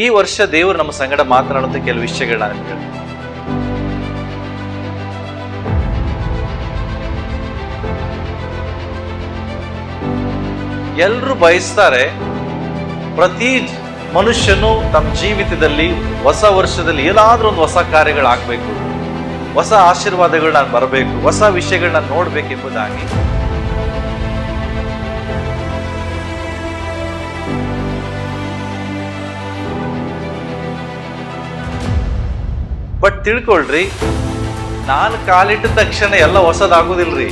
ಈ ವರ್ಷ ದೇವರು ನಮ್ಮ ಸಂಗಡ ಮಾತನಾಡುವಂತ ಕೆಲವು ವಿಷಯಗಳನ್ನ ನಿಮ್ಗೆ ಹೇಳ್ತೀನಿ. ಎಲ್ರು ಬಯಸ್ತಾರೆ ಪ್ರತಿ ಮನುಷ್ಯನು ತಮ್ಮ ಜೀವಿತದಲ್ಲಿ ಹೊಸ ವರ್ಷದಲ್ಲಿ ಏನಾದ್ರೂ ಒಂದು ಹೊಸ ಕಾರ್ಯಗಳಾಗಬೇಕು, ಹೊಸ ಆಶೀರ್ವಾದಗಳು ನಾನು ಬರಬೇಕು, ಹೊಸ ವಿಷಯಗಳನ್ನ ನೋಡ್ಬೇಕೆಂಬುದಾಗಿ. ಬಟ್ ತಿಳ್ಕೊಳ್ರಿ, ನಾನು ಕಾಲಿಟ್ಟ ತಕ್ಷಣ ಎಲ್ಲ ಹೊಸದಾಗುದಿಲ್ರಿ.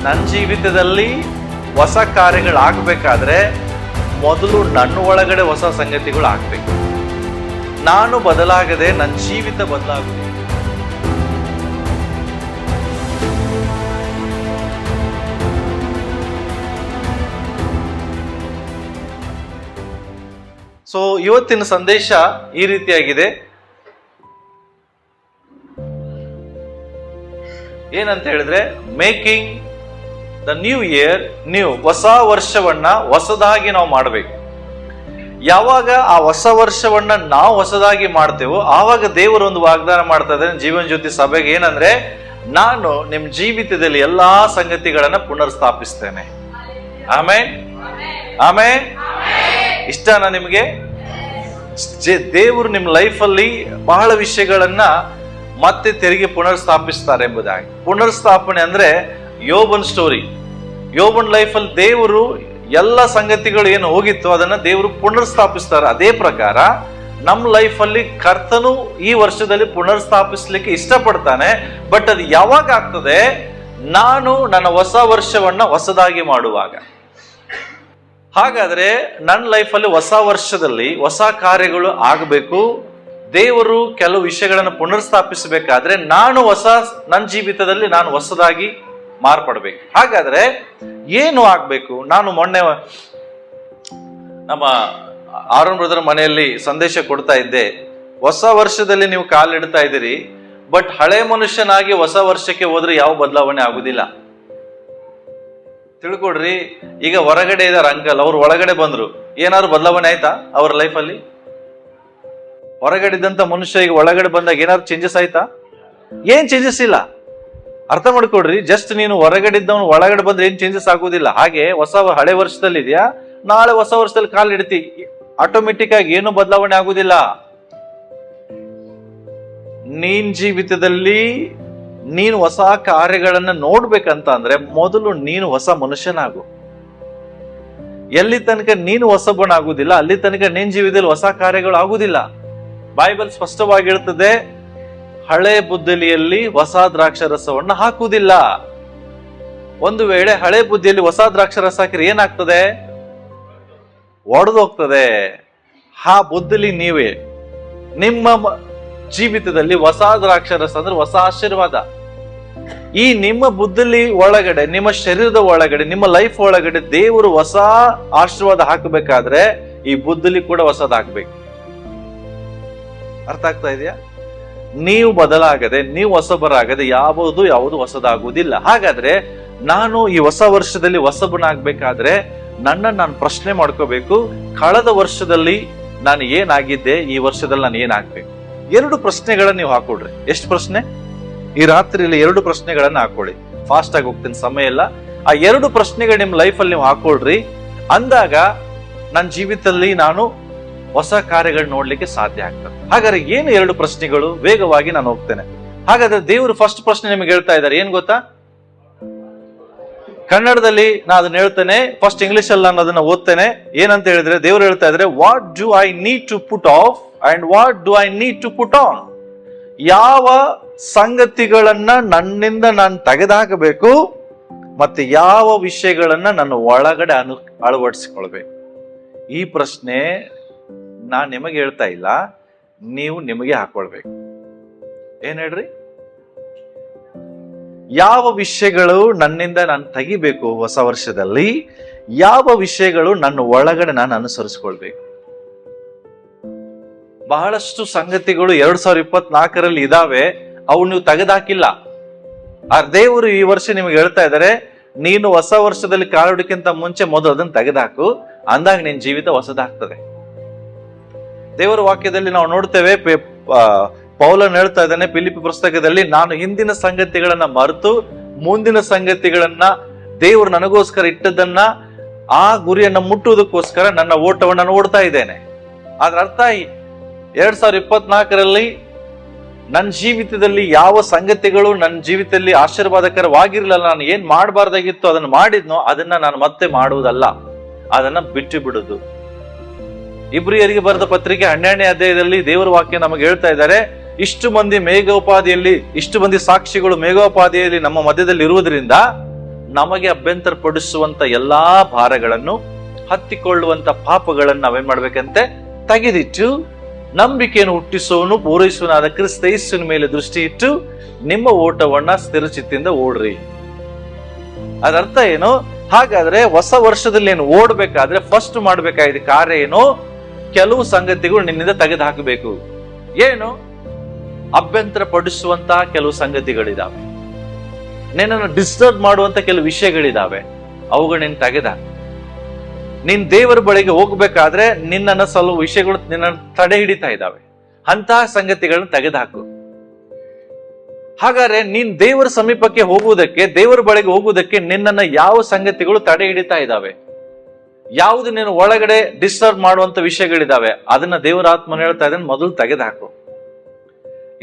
ನನ್ನ ಜೀವಿತದಲ್ಲಿ ಹೊಸ ಕಾರ್ಯಗಳಾಗಬೇಕಾದ್ರೆ ಮೊದಲು ನನ್ನ ಒಳಗಡೆ ಹೊಸ ಸಂಗತಿಗಳು ಆಗ್ಬೇಕು. ನಾನು ಬದಲಾಗದೆ ನನ್ನ ಜೀವಿತ ಬದಲಾಗುವುದು. ಸೊ ಇವತ್ತಿನ ಸಂದೇಶ ಈ ರೀತಿಯಾಗಿದೆ. ಏನಂತ ಹೇಳಿದ್ರೆ, making the new year new. ಹೊಸ ವರ್ಷವನ್ನ ಹೊಸದಾಗಿ ನಾವು ಮಾಡಬೇಕು. ಯಾವಾಗ ಆ ಹೊಸ ವರ್ಷವನ್ನ ನಾವು ಹೊಸದಾಗಿ ಮಾಡ್ತೇವೋ ಆವಾಗ ದೇವರು ಒಂದು ವಾಗ್ದಾನ ಮಾಡ್ತಾ ಇದ್ದಾರೆ ಜೀವನ್ ಜ್ಯೋತಿ ಸಭೆಗೆ. ಏನಂದ್ರೆ, ನಾನು ನಿಮ್ ಜೀವಿತದಲ್ಲಿ ಎಲ್ಲಾ ಸಂಗತಿಗಳನ್ನ ಪುನರ್ಸ್ಥಾಪಿಸ್ತೇನೆ. ಆಮೇನ್ ಆಮೇನ್. ಇಷ್ಟನಾ ನಿಮ್ಗೆ? ದೇವರು ನಿಮ್ ಲೈಫಲ್ಲಿ ಬಹಳ ವಿಷಯಗಳನ್ನ ಮತ್ತೆ ತೆರಿಗೆ ಪುನರ್ಸ್ಥಾಪಿಸ್ತಾರೆ ಎಂಬುದಾಗಿ. ಪುನರ್ಸ್ಥಾಪನೆ ಅಂದ್ರೆ ಯೋಬನ್ ಸ್ಟೋರಿ. ಯೋಬನ್ ಲೈಫಲ್ಲಿ ದೇವರು ಎಲ್ಲ ಸಂಗತಿಗಳು ಏನು ಹೋಗಿತ್ತು ಅದನ್ನ ದೇವರು ಪುನರ್ಸ್ಥಾಪಿಸ್ತಾರೆ. ಅದೇ ಪ್ರಕಾರ ನಮ್ಮ ಲೈಫಲ್ಲಿ ಕರ್ತನು ಈ ವರ್ಷದಲ್ಲಿ ಪುನರ್ಸ್ಥಾಪಿಸ್ಲಿಕ್ಕೆ ಇಷ್ಟಪಡ್ತಾನೆ. ಬಟ್ ಅದು ಯಾವಾಗ ಆಗ್ತದೆ? ನಾನು ನನ್ನ ಹೊಸ ವರ್ಷವನ್ನ ಹೊಸದಾಗಿ ಮಾಡುವಾಗ. ಹಾಗಾದ್ರೆ ನನ್ನ ಲೈಫಲ್ಲಿ ಹೊಸ ವರ್ಷದಲ್ಲಿ ಹೊಸ ಕಾರ್ಯಗಳು ಆಗಬೇಕು. ದೇವರು ಕೆಲವು ವಿಷಯಗಳನ್ನು ಪುನರ್ಸ್ಥಾಪಿಸಬೇಕಾದ್ರೆ ನನ್ನ ಜೀವಿತದಲ್ಲಿ ನಾನು ಹೊಸದಾಗಿ ಮಾರ್ಪಡ್ಬೇಕು. ಹಾಗಾದ್ರೆ ಏನು ಆಗ್ಬೇಕು? ನಾನು ಮೊನ್ನೆ ನಮ್ಮ ಆರೋನ್ ಬ್ರದರ್ ಮನೆಯಲ್ಲಿ ಸಂದೇಶ ಕೊಡ್ತಾ ಇದ್ದೆ. ಹೊಸ ವರ್ಷದಲ್ಲಿ ನೀವು ಕಾಲಿಡ್ತಾ ಇದ್ದೀರಿ, ಬಟ್ ಹಳೆ ಮನುಷ್ಯನಾಗಿ ಹೊಸ ವರ್ಷಕ್ಕೆ ಹೋದ್ರೆ ಯಾವ ಬದಲಾವಣೆ ಆಗುದಿಲ್ಲ. ತಿಳ್ಕೊಡ್ರಿ. ಈಗ ಹೊರಗಡೆ ಇದಾರೆ ಅಂಕಲ್, ಅವ್ರು ಒಳಗಡೆ ಬಂದ್ರು, ಏನಾದ್ರು ಬದಲಾವಣೆ ಆಯ್ತಾ ಅವ್ರ ಲೈಫಲ್ಲಿ? ಹೊರಗಡೆ ಇದ್ದಂತ ಮನುಷ್ಯ ಈಗ ಒಳಗಡೆ ಬಂದಾಗ ಏನಾದ್ರು ಚೇಂಜಸ್ ಆಯ್ತಾ? ಏನ್ ಚೇಂಜಸ್ ಇಲ್ಲ. ಅರ್ಥ ಮಾಡ್ಕೊಡ್ರಿ. ಜಸ್ಟ್ ನೀನು ಹೊರಗಡೆ ಇದ್ದವನು ಒಳಗಡೆ ಬಂದ್ರೆ ಏನ್ ಚೇಂಜಸ್ ಆಗುದಿಲ್ಲ. ಹಾಗೆ ಹಳೆ ವರ್ಷದಲ್ಲಿ ಇದೆಯಾ, ನಾಳೆ ಹೊಸ ವರ್ಷದಲ್ಲಿ ಕಾಲಿಡ್ತಿ, ಆಟೋಮೆಟಿಕ್ ಆಗಿ ಏನು ಬದಲಾವಣೆ ಆಗುದಿಲ್ಲ. ನೀನ್ ಜೀವಿತದಲ್ಲಿ ನೀನು ಹೊಸ ಕಾರ್ಯಗಳನ್ನ ನೋಡ್ಬೇಕಂತ ಅಂದ್ರೆ ಮೊದಲು ನೀನು ಹೊಸ ಮನುಷ್ಯನಾಗು. ಎಲ್ಲಿ ತನಕ ನೀನು ಹೊಸಬನಾಗುದಿಲ್ಲ ಅಲ್ಲಿ ತನಕ ನಿನ್ ಜೀವಿತದಲ್ಲಿ ಹೊಸ ಕಾರ್ಯಗಳು ಆಗುದಿಲ್ಲ. ಬೈಬಲ್ ಸ್ಪಷ್ಟವಾಗಿ ಹೇಳ್ತದೆ, ಹಳೆ ಬುದ್ದಲಿಯಲ್ಲಿ ಹೊಸ ದ್ರಾಕ್ಷರಸವನ್ನ ಹಾಕುವುದಿಲ್ಲ. ಒಂದು ವೇಳೆ ಹಳೆ ಬುದ್ಧಿಯಲ್ಲಿ ಹೊಸ ದ್ರಾಕ್ಷರಸ ಹಾಕಿದ್ರೆ ಏನಾಗ್ತದೆ? ಒಡೆದು ಹೋಗ್ತದೆ. ಆ ಬುದ್ದಲಿ ನೀವೇ. ನಿಮ್ಮ ಜೀವಿತದಲ್ಲಿ ಹೊಸ ದ್ರಾಕ್ಷರಸ ಅಂದ್ರೆ ಹೊಸ ಆಶೀರ್ವಾದ. ಈ ನಿಮ್ಮ ಬುದ್ಧಲಿ ಒಳಗಡೆ, ನಿಮ್ಮ ಶರೀರದ ಒಳಗಡೆ, ನಿಮ್ಮ ಲೈಫ್ ಒಳಗಡೆ ದೇವರು ಹೊಸ ಆಶೀರ್ವಾದ ಹಾಕಬೇಕಾದ್ರೆ ಈ ಬುದ್ಧಲಿ ಕೂಡ ಹೊಸದಾಗ್ಬೇಕು. ಅರ್ಥ ಆಗ್ತಾ ಇದೆಯಾ? ನೀವು ಬದಲಾಗದೆ, ನೀವು ಹೊಸಬರಾಗದೆ ಯಾವುದು ಹೊಸದಾಗುವುದಿಲ್ಲ. ಹಾಗಾದ್ರೆ ನಾನು ಈ ಹೊಸ ವರ್ಷದಲ್ಲಿ ಹೊಸಬನಾಗ್ಬೇಕಾದ್ರೆ ನಾನು ಪ್ರಶ್ನೆ ಮಾಡ್ಕೋಬೇಕು, ಕಳೆದ ವರ್ಷದಲ್ಲಿ ನಾನು ಏನಾಗಿದ್ದೆ, ಈ ವರ್ಷದಲ್ಲಿ ನಾನು ಏನಾಗ್ಬೇಕು? 2 ಪ್ರಶ್ನೆಗಳನ್ನ ನೀವು ಹಾಕೊಡ್ರಿ. ಎಷ್ಟು ಪ್ರಶ್ನೆ? ಈ ರಾತ್ರಿಯಲ್ಲಿ 2 ಪ್ರಶ್ನೆಗಳನ್ನ ಹಾಕೊಳ್ಳಿ. ಫಾಸ್ಟ್ ಆಗಿ ಹೋಗ್ತೀನಿ, ಸಮಯ ಇಲ್ಲ. ಆ 2 ಪ್ರಶ್ನೆಗಳು ನಿಮ್ ಲೈಫಲ್ಲಿ ನೀವು ಹಾಕೊಳ್ರಿ. ಅಂದಾಗ ನನ್ನ ಜೀವಿತದಲ್ಲಿ ನಾನು ಹೊಸ ಕಾರ್ಯಗಳು ನೋಡ್ಲಿಕ್ಕೆ ಸಾಧ್ಯ ಆಗ್ತದೆ. ಹಾಗಾದ್ರೆ ಏನು 2 ಪ್ರಶ್ನೆಗಳು? ವೇಗವಾಗಿ ನಾನು ಹೋಗ್ತೇನೆ. ಹಾಗಾದ್ರೆ ದೇವರು ಫಸ್ಟ್ ಪ್ರಶ್ನೆ ನಿಮಗೆ ಹೇಳ್ತಾ ಇದ್ದಾರೆ, ಏನ್ ಗೊತ್ತಾ? ಕನ್ನಡದಲ್ಲಿ ನಾನು ಅದನ್ನ ಹೇಳ್ತೇನೆ, ಫಸ್ಟ್ ಇಂಗ್ಲಿಷ್ ಅಲ್ಲಿ ನಾನು ಅದನ್ನ ಓದ್ತೇನೆ. ಏನಂತ ಹೇಳಿದ್ರೆ ದೇವರು ಹೇಳ್ತಾ ಇದ್ದಾರೆ, what do I need to put off and what do I need to put on. ಯಾವ ಸಂಗತಿಗಳನ್ನ ನನ್ನಿಂದ ನಾನು ತೆಗೆದುಹಾಕಬೇಕು ಮತ್ತೆ ಯಾವ ವಿಷಯಗಳನ್ನ ನನ್ನ ಒಳಗಡೆ ಅಳವಡಿಸಿಕೊಳ್ಬೇಕು. ಈ ಪ್ರಶ್ನೆ ನಾನ್ ನಿಮಗೆ ಹೇಳ್ತಾ ಇಲ್ಲ, ನೀವು ನಿಮಗೆ ಹಾಕೊಳ್ಬೇಕು. ಏನ್ ಹೇಳ್ರಿ? ಯಾವ ವಿಷಯಗಳು ನನ್ನಿಂದ ನಾನು ತೆಗಿಬೇಕು ಹೊಸ ವರ್ಷದಲ್ಲಿ, ಯಾವ ವಿಷಯಗಳು ನನ್ನ ಒಳಗಡೆ ನಾನು ಅನುಸರಿಸ್ಕೊಳ್ಬೇಕು. ಬಹಳಷ್ಟು ಸಂಗತಿಗಳು 2024ರಲ್ಲಿ ಇದಾವೆ, ಅವು ನೀವು ತೆಗೆದಾಕಿಲ್ಲ. ಆ ದೇವರು ಈ ವರ್ಷ ನಿಮ್ಗೆ ಹೇಳ್ತಾ ಇದ್ದಾರೆ, ನೀನು ಹೊಸ ವರ್ಷದಲ್ಲಿ ಕಾಲಿಡೋಕ್ಕಿಂತ ಮುಂಚೆ ಮೊದಲು ಅದನ್ನ ತೆಗೆದಾಕು, ಅಂದಾಗ ನಿನ್ ಜೀವಿತ ಹೊಸದಾಗ್ತದೆ. ದೇವರ ವಾಕ್ಯದಲ್ಲಿ ನಾವು ನೋಡ್ತೇವೆ, ಪೌಲನ್ ಹೇಳ್ತಾ ಇದ್ದಾನೆ ಫಿಲಿಪ್ಪಿ ಪುಸ್ತಕದಲ್ಲಿ, ನಾನು ಹಿಂದಿನ ಸಂಗತಿಗಳನ್ನ ಮರೆತು ಮುಂದಿನ ಸಂಗತಿಗಳನ್ನ ದೇವರು ನನಗೋಸ್ಕರ ಇಟ್ಟದನ್ನ ಆ ಗುರಿಯನ್ನ ಮುಟ್ಟುವುದಕ್ಕೋಸ್ಕರ ನನ್ನ ಓಟವನ್ನು ನಾನು ಓಡ್ತಾ ಇದ್ದೇನೆ. ಅದ್ರ ಅರ್ಥ 2024ರಲ್ಲಿ ನನ್ನ ಜೀವಿತದಲ್ಲಿ ಯಾವ ಸಂಗತಿಗಳು ನನ್ನ ಜೀವಿತದಲ್ಲಿ ಆಶೀರ್ವಾದಕರವಾಗಿರ್ಲಿಲ್ಲ, ನಾನು ಏನ್ ಮಾಡಬಾರ್ದಾಗಿತ್ತು ಅದನ್ನ ಮಾಡಿದ್ನೋ ಅದನ್ನ ನಾನು ಮತ್ತೆ ಮಾಡುವುದಲ್ಲ, ಅದನ್ನ ಬಿಟ್ಟು ಬಿಡುದು. ಇಬ್ರಿಯರಿಗೆ ಬರೆದ ಪತ್ರಿಕೆ 12ನೇ ಅಧ್ಯಾಯದಲ್ಲಿ ದೇವರ ವಾಕ್ಯ ನಮಗೆ ಹೇಳ್ತಾ ಇದ್ದಾರೆ, ಇಷ್ಟು ಮಂದಿ ಸಾಕ್ಷಿಗಳು ಮೇಘೋಪಾದಿಯಲ್ಲಿ ನಮ್ಮ ಮಧ್ಯದಲ್ಲಿ ಇರುವುದರಿಂದ ನಮಗೆ ಅಭ್ಯಂತರ ಪಡಿಸುವಂತ ಎಲ್ಲಾ ಭಾರಗಳನ್ನು, ಹತ್ತಿಕೊಳ್ಳುವಂತ ಪಾಪಗಳನ್ನು ನಾವೇನ್ ಮಾಡ್ಬೇಕಂತೆ ತೆಗೆದಿಟ್ಟು ನಂಬಿಕೆಯನ್ನು ಹುಟ್ಟಿಸುವನು ಪೂರೈಸುವನಾದ ಕ್ರಿಸ್ತ ಯೇಸುವಿನ ಮೇಲೆ ದೃಷ್ಟಿ ಇಟ್ಟು ನಿಮ್ಮ ಓಟವನ್ನ ಸ್ಥಿರಚಿತ್ತಿಂದ ಓಡ್ರಿ. ಅದರ್ಥ ಏನು? ಹಾಗಾದ್ರೆ ಹೊಸ ವರ್ಷದಲ್ಲಿ ಏನು ಓಡ್ಬೇಕಾದ್ರೆ ಫಸ್ಟ್ ಮಾಡ್ಬೇಕಾದ ಕಾರ್ಯ ಏನು? ಕೆಲವು ಸಂಗತಿಗಳು ನಿನ್ನಿಂದ ತೆಗೆದು ಹಾಕಬೇಕು. ಏನು? ಅಭ್ಯಂತರ ಪಡಿಸುವಂತಹ ಕೆಲವು ಸಂಗತಿಗಳಿದಾವೆ, ನಿನ್ನನ್ನು ಡಿಸ್ಟರ್ಬ್ ಮಾಡುವಂತ ಕೆಲವು ವಿಷಯಗಳಿದಾವೆ, ಅವುಗಳು ನೀನು ತೆಗೆದಾಕ. ನೀನ್ ದೇವರ ಬಳಿಗೆ ಹೋಗ್ಬೇಕಾದ್ರೆ ನಿನ್ನನ್ನು ಸ್ವಲ್ಪ ವಿಷಯಗಳು ನಿನ್ನ ತಡೆ ಹಿಡಿತಾ ಇದ್ದಾವೆ, ಅಂತಹ ಸಂಗತಿಗಳನ್ನ ತೆಗೆದುಹಾಕು. ಹಾಗಾದ್ರೆ ನೀನ್ ದೇವರ ಸಮೀಪಕ್ಕೆ ಹೋಗುವುದಕ್ಕೆ, ದೇವರ ಬಳಿಗೆ ಹೋಗುವುದಕ್ಕೆ ನಿನ್ನನ್ನ ಯಾವ ಸಂಗತಿಗಳು ತಡೆ ಹಿಡಿತಾ ಇದ್ದಾವೆ, ಯಾವುದು ನೀನು ಒಳಗಡೆ ಡಿಸ್ಟರ್ಬ್ ಮಾಡುವಂತ ವಿಷಯಗಳಿದಾವೆ, ಅದನ್ನ ದೇವರ ಆತ್ಮನ ಹೇಳ್ತಾ ಇದ್ದಾನೆ, ಮೊದಲು ತೆಗೆದುಹಾಕು.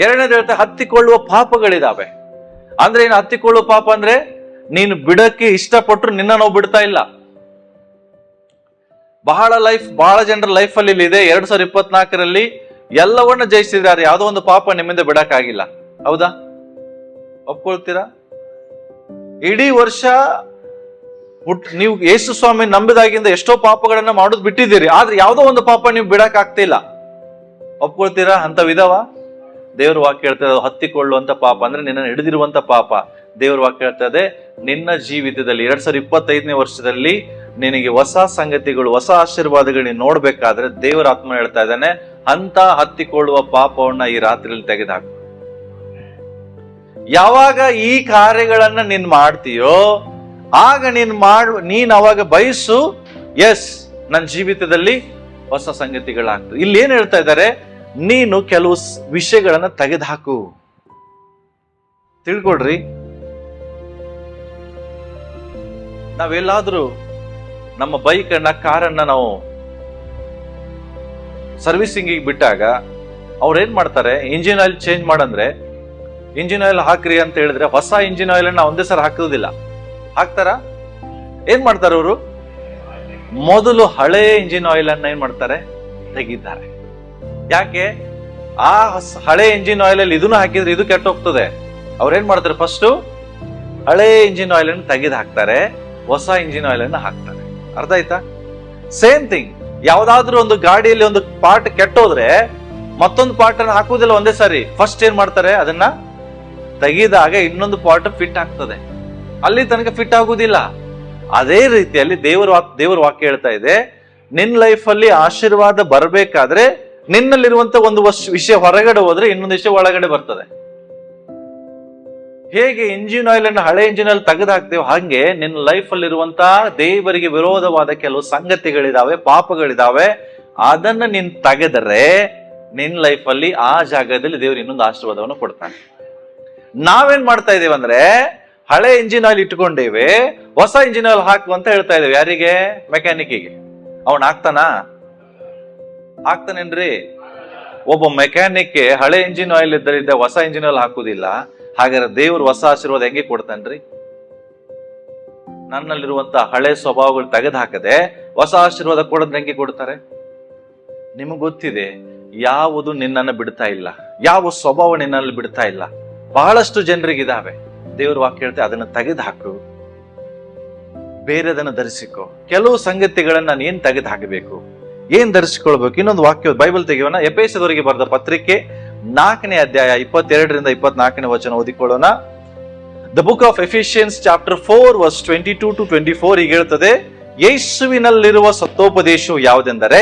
ಎರಡನೇದು ಹೇಳ್ತಾ ಹತ್ತಿಕೊಳ್ಳುವ ಪಾಪಗಳಿದಾವೆ. ಅಂದ್ರೆ ಏನು ಹತ್ತಿಕೊಳ್ಳುವ ಪಾಪ? ಅಂದ್ರೆ ನೀನು ಬಿಡಕ್ಕೆ ಇಷ್ಟಪಟ್ಟರು ನಿನ್ನ ನಾವು ಬಿಡ್ತಾ ಇಲ್ಲ. ಬಹಳ ಜನರ ಲೈಫ್ ಅಲ್ಲಿ ಇದೆ, 2024ರಲ್ಲಿ ಎಲ್ಲವನ್ನ ಜಯಿಸಿದ್ದಾರೆ, ಯಾವುದೋ ಒಂದು ಪಾಪ ನಿಮ್ಮಿಂದ ಬಿಡಕ್ಕಾಗಿಲ್ಲ. ಹೌದಾ? ಒಪ್ಕೊಳ್ತೀರಾ? ಇಡೀ ವರ್ಷ ನೀವು ಯೇಸು ಸ್ವಾಮಿ ನಂಬಿದಾಗಿಂದ ಎಷ್ಟೋ ಪಾಪಗಳನ್ನ ಮಾಡೋದು ಬಿಟ್ಟಿದ್ದೀರಿ, ಆದ್ರೆ ಯಾವುದೋ ಒಂದು ಪಾಪ ನೀವು ಬಿಡಕ್ ಆಗ್ತಿಲ್ಲ. ಒಪ್ಕೊಳ್ತೀರಾ? ಅಂತ ವಿಧವ ದೇವ್ರ ವಾಕ್ಯ ಹೇಳ್ತದೆ, ಹತ್ತಿಕೊಳ್ಳುವಂತ ಪಾಪ ಅಂದ್ರೆ ನಿನ್ನ ಹಿಡಿದಿರುವಂತ ಪಾಪ. ದೇವ್ರ ವಾಕ್ಯ ಹೇಳ್ತದೆ, ನಿನ್ನ ಜೀವಿತದಲ್ಲಿ 2025ನೇ ವರ್ಷದಲ್ಲಿ ನಿನಗೆ ಹೊಸ ಸಂಗತಿಗಳು, ಹೊಸ ಆಶೀರ್ವಾದಗಳು ನೀನು ನೋಡ್ಬೇಕಾದ್ರೆ ದೇವರ ಆತ್ಮ ಹೇಳ್ತಾ ಇದ್ದಾನೆ, ಅಂತ ಹತ್ತಿಕೊಳ್ಳುವ ಪಾಪವನ್ನ ಈ ರಾತ್ರಿಯಲ್ಲಿ ತೆಗೆದುಹಾಕು. ಯಾವಾಗ ಈ ಕಾರ್ಯಗಳನ್ನ ನೀನ್ ಮಾಡ್ತೀಯೋ ಆಗ ನೀನ್ ಅವಾಗ ಬಯಸು, ಎಸ್ ನನ್ನ ಜೀವಿತದಲ್ಲಿ ಹೊಸ ಸಂಗತಿಗಳಾಗ್ತದೆ. ಇಲ್ಲಿ ಏನ್ ಹೇಳ್ತಾ ಇದ್ದಾರೆ? ನೀನು ಕೆಲವು ವಿಷಯಗಳನ್ನ ತೆಗೆದುಹಾಕು. ತಿಳ್ಕೊಡ್ರಿ, ನಾವೆಲ್ಲಾದ್ರೂ ನಮ್ಮ ಬೈಕ್ ಅನ್ನ, ಕಾರನ್ನ ನಾವು ಸರ್ವಿಸಿಂಗ್ ಬಿಟ್ಟಾಗ ಅವ್ರು ಏನ್ ಮಾಡ್ತಾರೆ? ಇಂಜಿನ್ ಆಯಿಲ್ ಚೇಂಜ್ ಮಾಡಂದ್ರೆ ಇಂಜಿನ್ ಆಯಿಲ್ ಹಾಕ್ರಿ ಅಂತ ಹೇಳಿದ್ರೆ ಹೊಸ ಇಂಜಿನ್ ಆಯಿಲ್ ಅನ್ನ ಒಂದೇ ಸಲ ಹಾಕೋದಿಲ್ಲ. ಹಾಕ್ತಾರ? ಏನ್ ಮಾಡ್ತಾರೆ ಅವರು? ಮೊದಲು ಹಳೆ ಇಂಜಿನ್ ಆಯಿಲ್ ಅನ್ನ ಏನ್ ಮಾಡ್ತಾರೆ? ತೆಗಿತಾರೆ. ಯಾಕೆ? ಆ ಹಳೆ ಇಂಜಿನ್ ಆಯಿಲ್ ಅಲ್ಲಿ ಇದನ್ನು ಹಾಕಿದ್ರೆ ಇದು ಕೆಟ್ಟ ಹೋಗ್ತದೆ. ಅವ್ರೇನ್ ಮಾಡ್ತಾರೆ? ಫಸ್ಟ್ ಹಳೆ ಇಂಜಿನ್ ಆಯಿಲ್ ಅನ್ನು ತೆಗೆದು ಹಾಕ್ತಾರೆ, ಹೊಸ ಇಂಜಿನ್ ಆಯಿಲ್ ಅನ್ನು ಹಾಕ್ತಾರೆ. ಅರ್ಥ ಆಯ್ತಾ? ಸೇಮ್ ಥಿಂಗ್, ಯಾವ್ದಾದ್ರು ಒಂದು ಗಾಡಿಯಲ್ಲಿ ಒಂದು ಪಾರ್ಟ್ ಕೆಟ್ಟೋದ್ರೆ ಮತ್ತೊಂದು ಪಾರ್ಟ್ ಅನ್ನು ಹಾಕುವುದಿಲ್ಲ ಒಂದೇ ಸಾರಿ. ಫಸ್ಟ್ ಏನ್ ಮಾಡ್ತಾರೆ? ಅದನ್ನ ತೆಗೆದಾಗ ಇನ್ನೊಂದು ಪಾರ್ಟ್ ಫಿಟ್ ಆಗ್ತದೆ, ಅಲ್ಲಿ ತನಕ ಫಿಟ್ ಆಗುದಿಲ್ಲ. ಅದೇ ರೀತಿಯಲ್ಲಿ ದೇವರ ವಾಕ್ಯ ಹೇಳ್ತಾ ಇದೆ, ನಿನ್ನ ಲೈಫ್ ಅಲ್ಲಿ ಆಶೀರ್ವಾದ ಬರಬೇಕಾದ್ರೆ ನಿನ್ನಲ್ಲಿರುವಂತ ಒಂದು ವಿಷಯ ಹೊರಗಡೆ ಹೋದ್ರೆ ಇನ್ನೊಂದು ವಿಷಯ ಒಳಗಡೆ ಬರ್ತದೆ. ಹೇಗೆ ಇಂಜಿನ್ ಆಯಿಲ್ ಅನ್ನು ಹಳೆ ಇಂಜಿನ್ ಆಯಿಲ್ ತೆಗೆದು ಹಾಕ್ತೇವೆ, ಹಾಗೆ ನಿನ್ನ ಲೈಫ್ ಅಲ್ಲಿ ಇರುವಂತಹ ದೇವರಿಗೆ ವಿರೋಧವಾದ ಕೆಲವು ಸಂಗತಿಗಳಿದಾವೆ, ಪಾಪಗಳಿದಾವೆ. ಅದನ್ನ ನೀನ್ ತೆಗೆದರೆ ನಿನ್ನ ಲೈಫ್ ಅಲ್ಲಿ ಆ ಜಾಗದಲ್ಲಿ ದೇವರು ಇನ್ನೊಂದು ಆಶೀರ್ವಾದವನ್ನು ಕೊಡ್ತಾನೆ. ನಾವೇನ್ ಮಾಡ್ತಾ ಇದೀವಿ ಅಂದ್ರೆ ಹಳೆ ಇಂಜಿನ್ ಆಯಿಲ್ ಇಟ್ಕೊಂಡೇವೆ, ಹೊಸ ಇಂಜಿನ್ ಆಯಿಲ್ ಹಾಕು ಅಂತ ಹೇಳ್ತಾ ಇದ್ದೇವೆ. ಯಾರಿಗೆ? ಮೆಕ್ಯಾನಿಕ್ಕಿಗೆ. ಅವನ್ ಹಾಕ್ತಾನೇನ್ರಿ? ಒಬ್ಬ ಮೆಕ್ಯಾನಿಕ್ ಹಳೆ ಇಂಜಿನ್ ಆಯಿಲ್ ಇದ್ದರಿದ್ದ ಹೊಸ ಇಂಜಿನ್ ಆಯಿಲ್ ಹಾಕುದಿಲ್ಲ. ಹಾಗಾದ್ರೆ ದೇವ್ರು ಹೊಸ ಆಶೀರ್ವಾದ ಹೆಂಗೆ ಕೊಡ್ತಾನ್ರಿ? ನನ್ನಲ್ಲಿರುವಂತ ಹಳೆ ಸ್ವಭಾವಗಳು ತೆಗೆದು ಹಾಕದೆ ಹೊಸ ಆಶೀರ್ವಾದ ಕೊಡೋದ್ ಹೆಂಗೆ ಕೊಡ್ತಾರೆ? ನಿಮಗ್ ಗೊತ್ತಿದೆ, ಯಾವುದು ನಿನ್ನನ್ನು ಬಿಡ್ತಾ ಇಲ್ಲ, ಯಾವ ಸ್ವಭಾವ ನಿನ್ನಲ್ಲಿ ಬಿಡ್ತಾ ಇಲ್ಲ. ಬಹಳಷ್ಟು ಜನರಿಗಿದಾವೆ. ದೇವ್ರ ವಾಕ್ಯ ಹೇಳ್ತೆ, ಅದನ್ನ ತೆಗೆದು ಹಾಕು, ಬೇರೆದನ್ನ ಧರಿಸಿಕೊ. ಕೆಲವು ಸಂಗತಿಗಳನ್ನ ನೀನ್ ತೆಗೆದು ಹಾಕಬೇಕು. ಏನ್ ಧರಿಸಿಕೊಳ್ಬೇಕು? ಇನ್ನೊಂದು ವಾಕ್ಯ ಬೈಬಲ್ ತೆಗೆಯೋಣ. ಎಫೆಸದವರಿಗೆ ಬರೆದ ಪತ್ರಿಕೆ 4ನೇ ಅಧ್ಯಾಯ 22ರಿಂದ 24ನೇ ವಚನ ಓದಿಕೊಳ್ಳೋಣ. The book of Ephesians chapter 4 verse 22 to 24 ಹೀಗೆ ಹೇಳ್ತದೆ, ಯೇಸುವಿನಲ್ಲಿರುವ ಸತ್ಯೋಪದೇಶವು ಯಾವುದೆಂದರೆ,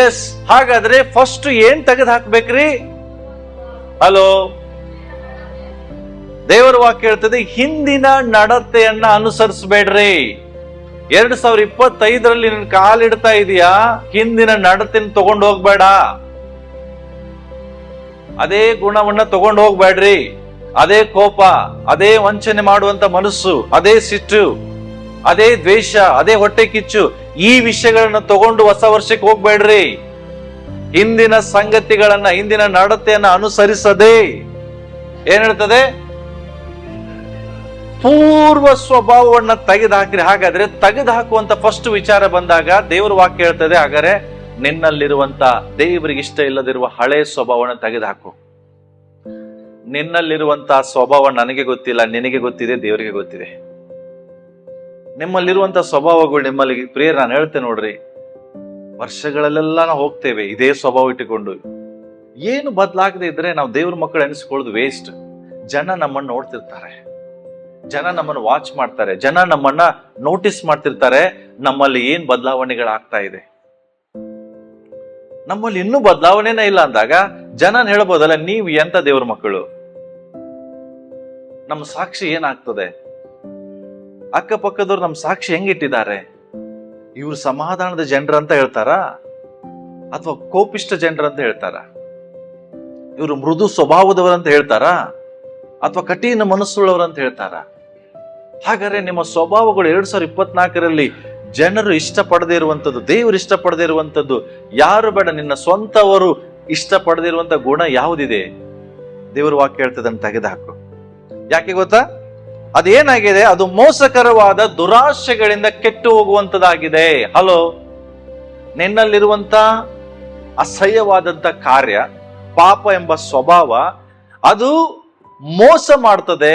ಎಸ್. ಹಾಗಾದ್ರೆ ಫಸ್ಟ್ ಏನ್ ತೆಗೆದು ಹಾಕ್ಬೇಕ್ರಿ? ಹಲೋ, ದೇವರ ವಾಕ್ಯ ಹೇಳ್ತದೆ, ಹಿಂದಿನ ನಡತೆಯನ್ನ ಅನುಸರಿಸಬೇಡ್ರಿ. 2025ರಲ್ಲಿ ನಿನ್ನ ಕಾಲಿಡ್ತಾ ಇದೀಯಾ, ಹಿಂದಿನ ನಡತೆನ ತಗೊಂಡು ಹೋಗ್ಬೇಡ. ಅದೇ ಗುಣವನ್ನ ತಗೊಂಡು ಹೋಗ್ಬೇಡ್ರಿ. ಅದೇ ಕೋಪ, ಅದೇ ವಂಚನೆ ಮಾಡುವಂತ ಮನಸ್ಸು, ಅದೇ ಸಿಟ್ಟು, ಅದೇ ದ್ವೇಷ, ಅದೇ ಹೊಟ್ಟೆ ಕಿಚ್ಚು, ಈ ವಿಷಯಗಳನ್ನ ತಗೊಂಡು ಹೊಸ ವರ್ಷಕ್ಕೆ ಹೋಗ್ಬೇಡ್ರಿ. ಹಿಂದಿನ ಸಂಗತಿಗಳನ್ನ, ಹಿಂದಿನ ನಡತೆಯನ್ನ ಅನುಸರಿಸದೆ ಏನ್ ಹೇಳ್ತದೆ, ಪೂರ್ವ ಸ್ವಭಾವವನ್ನ ತೆಗೆದುಹಾಕ್ರಿ. ಹಾಗಾದ್ರೆ ತೆಗೆದುಹಾಕುವಂತ ಫಸ್ಟ್ ವಿಚಾರ ಬಂದಾಗ ದೇವರ ವಾಕ್ಯ ಹೇಳ್ತದೆ, ಹಾಗಾದ್ರೆ ನಿನ್ನಲ್ಲಿರುವಂತ ದೇವರಿಗೆ ಇಷ್ಟ ಇಲ್ಲದಿರುವ ಹಳೆ ಸ್ವಭಾವವನ್ನು ತೆಗೆದುಹಾಕು. ನಿನ್ನಲ್ಲಿರುವಂತ ಸ್ವಭಾವ ನನಗೆ ಗೊತ್ತಿಲ್ಲ, ನಿನಗೆ ಗೊತ್ತಿದೆ, ದೇವರಿಗೆ ಗೊತ್ತಿದೆ. ನಿಮ್ಮಲ್ಲಿರುವಂತ ಸ್ವಭಾವಗಳು ನಿಮ್ಮಲ್ಲಿ ಪ್ರಿಯರ್, ನಾನು ಹೇಳ್ತೇನೆ ನೋಡ್ರಿ, ವರ್ಷಗಳಲ್ಲೆಲ್ಲ ನಾವು ಹೋಗ್ತೇವೆ ಇದೇ ಸ್ವಭಾವ ಇಟ್ಟುಕೊಂಡು. ಏನು ಬದಲಾಗದೆ ಇದ್ರೆ ನಾವು ದೇವ್ರ ಮಕ್ಕಳು ಎನಿಸ್ಕೊಳ್ಳೋದು ವೇಸ್ಟ್. ಜನ ನಮ್ಮನ್ನು ನೋಡ್ತಿರ್ತಾರೆ, ಜನ ನಮ್ಮನ್ನು ವಾಚ್ ಮಾಡ್ತಾರೆ, ಜನ ನಮ್ಮನ್ನ ನೋಟಿಸ್ ಮಾಡ್ತಿರ್ತಾರೆ, ನಮ್ಮಲ್ಲಿ ಏನ್ ಬದಲಾವಣೆಗಳಾಗ್ತಾ ಇದೆ. ನಮ್ಮಲ್ಲಿ ಇನ್ನೂ ಬದಲಾವಣೆನೇ ಇಲ್ಲ ಅಂದಾಗ ಜನ ಹೇಳ್ಬೋದಲ್ಲ, ನೀವು ಎಂತ ದೇವ್ರ ಮಕ್ಕಳು, ನಮ್ಮ ಸಾಕ್ಷಿ ಏನಾಗ್ತದೆ, ಅಕ್ಕಪಕ್ಕದವ್ರು ನಮ್ಮ ಸಾಕ್ಷಿ ಹೆಂಗಿಟ್ಟಿದ್ದಾರೆ, ಇವ್ರು ಸಮಾಧಾನದ ಜನರು ಅಂತ ಹೇಳ್ತಾರ ಅಥವಾ ಕೋಪಿಷ್ಟ ಜನರು ಅಂತ ಹೇಳ್ತಾರ, ಇವರು ಮೃದು ಸ್ವಭಾವದವರಂತ ಹೇಳ್ತಾರ ಅಥವಾ ಕಠಿಣ ಮನಸ್ಸುಳ್ಳವರಂತ ಹೇಳ್ತಾರ. ಹಾಗಾದ್ರೆ ನಿಮ್ಮ ಸ್ವಭಾವಗಳು 2024ರಲ್ಲಿ ಜನರು ಇಷ್ಟಪಡದೇ ಇರುವಂತದ್ದು, ದೇವರು ಇಷ್ಟಪಡದೇ ಇರುವಂತದ್ದು ಯಾರು ಬೇಡ, ನಿನ್ನ ಸ್ವಂತವರು ಇಷ್ಟಪಡದೇ ಇರುವಂತ ಗುಣ ಯಾವುದಿದೆ, ದೇವರ ವಾಕ್ಯ ಹೇಳ್ತದೆ ಅಂತ ತೆಗೆದುಹಾಕು. ಯಾಕೆ ಗೊತ್ತಾ, ಅದೇನಾಗಿದೆ, ಅದು ಮೋಸಕರವಾದ ದುರಾಶೆಗಳಿಂದ ಕೆಟ್ಟು ಹೋಗುವಂತದ್ದಾಗಿದೆ. ಹಲೋ, ನಿನ್ನಲ್ಲಿರುವಂತ ಅಸಹ್ಯವಾದಂತ ಕಾರ್ಯ, ಪಾಪ ಎಂಬ ಸ್ವಭಾವ, ಅದು ಮೋಸ ಮಾಡ್ತದೆ,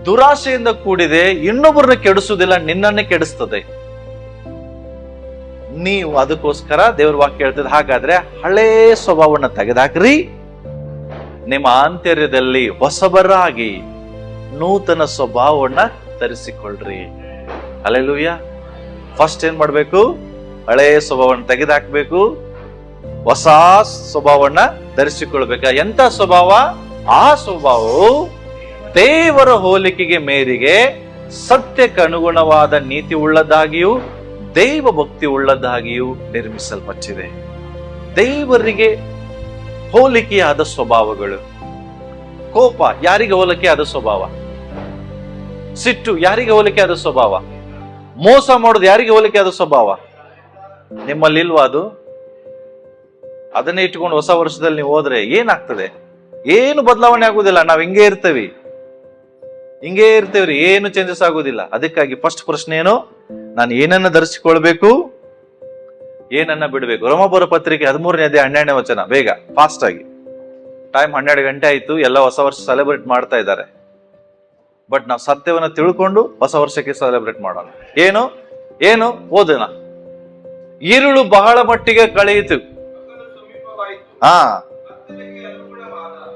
ದುರಾಶೆಯಿಂದ ಕೂಡಿದೆ, ಇನ್ನೊಬ್ಬರನ್ನ ಕೆಡಿಸುವುದಿಲ್ಲ, ನಿನ್ನನ್ನೇ ಕೆಡಿಸ್ತದೆ. ನೀವು ಅದಕ್ಕೋಸ್ಕರ ದೇವರ ವಾಕ್ಯ ಹೇಳ್ತದೆ, ಹಾಗಾದ್ರೆ ಹಳೇ ಸ್ವಭಾವವನ್ನು ತೆಗೆದುಹಾಕ್ರಿ, ನಿಮ್ಮ ಆಂತರ್ಯದಲ್ಲಿ ಹೊಸಬರಾಗಿ ನೂತನ ಸ್ವಭಾವವನ್ನ ಧರಿಸಿಕೊಳ್ಳ್ರಿ. ಹಲ್ಲೆಲೂಯ. ಫಸ್ಟ್ ಏನ್ ಮಾಡ್ಬೇಕು, ಹಳೇ ಸ್ವಭಾವವನ್ನು ತೆಗೆದುಹಾಕ್ಬೇಕು, ಹೊಸ ಸ್ವಭಾವವನ್ನ ಧರಿಸಿಕೊಳ್ಬೇಕ. ಎಂತ ಸ್ವಭಾವ? ಆ ಸ್ವಭಾವವು ದೇವರ ಹೋಲಿಕೆಗೆ ಮೇರೆಗೆ ಸತ್ಯಕ್ಕೆ ಅನುಗುಣವಾದ ನೀತಿ ಉಳ್ಳದಾಗಿಯೂ ದೈವ ಭಕ್ತಿ ಉಳ್ಳದಾಗಿಯೂ ನಿರ್ಮಿಸಲ್ಪಟ್ಟಿದೆ. ದೇವರಿಗೆ ಹೋಲಿಕೆಯಾದ ಸ್ವಭಾವಗಳು. ಕೋಪ ಯಾರಿಗೆ ಹೋಲಿಕೆಯಾದ ಸ್ವಭಾವ? ಸಿಟ್ಟು ಯಾರಿಗೆ ಹೋಲಿಕೆಯಾದ ಸ್ವಭಾವ? ಮೋಸ ಮಾಡೋದು ಯಾರಿಗೆ ಹೋಲಿಕೆಯಾದ ಸ್ವಭಾವ? ನಿಮ್ಮಲ್ಲಿ ಇಲ್ವಾ ಅದು? ಅದನ್ನೇ ಇಟ್ಕೊಂಡು ಹೊಸ ವರ್ಷದಲ್ಲಿ ನೀವು ಹೋದ್ರೆ ಏನಾಗ್ತದೆ? ಏನು ಬದಲಾವಣೆ ಆಗುದಿಲ್ಲ. ನಾವ್ ಹಿಂಗೇ ಇರ್ತೇವ್ರಿ, ಏನು ಚೇಂಜಸ್ ಆಗುದಿಲ್ಲ. ಅದಕ್ಕಾಗಿ ಫಸ್ಟ್ ಪ್ರಶ್ನೆ ಏನು? ನಾನು ಏನನ್ನ ಧರಿಸಿಕೊಳ್ಬೇಕು, ಏನನ್ನ ಬಿಡಬೇಕು? ರೋಮಾಪುರ ಪತ್ರಿಕೆ 13ನೇ ಅಧ್ಯಾಯ 12ನೇ ವಚನ. ಬೇಗ, ಫಾಸ್ಟ್ ಆಗಿ. ಟೈಮ್ 12 ಗಂಟೆ ಆಯ್ತು. ಎಲ್ಲ ಹೊಸ ವರ್ಷ ಸೆಲೆಬ್ರೇಟ್ ಮಾಡ್ತಾ ಇದ್ದಾರೆ. ಬಟ್ ನಾವು ಸತ್ಯವನ್ನ ತಿಳ್ಕೊಂಡು ಹೊಸ ವರ್ಷಕ್ಕೆ ಸೆಲೆಬ್ರೇಟ್ ಮಾಡೋಣ. ಏನು ಏನು ಓದೋಣ. ഇരുಳು ಬಹಳ ಮಟ್ಟಿಗೆ ಕಳೆಯಿತು. ಹಾ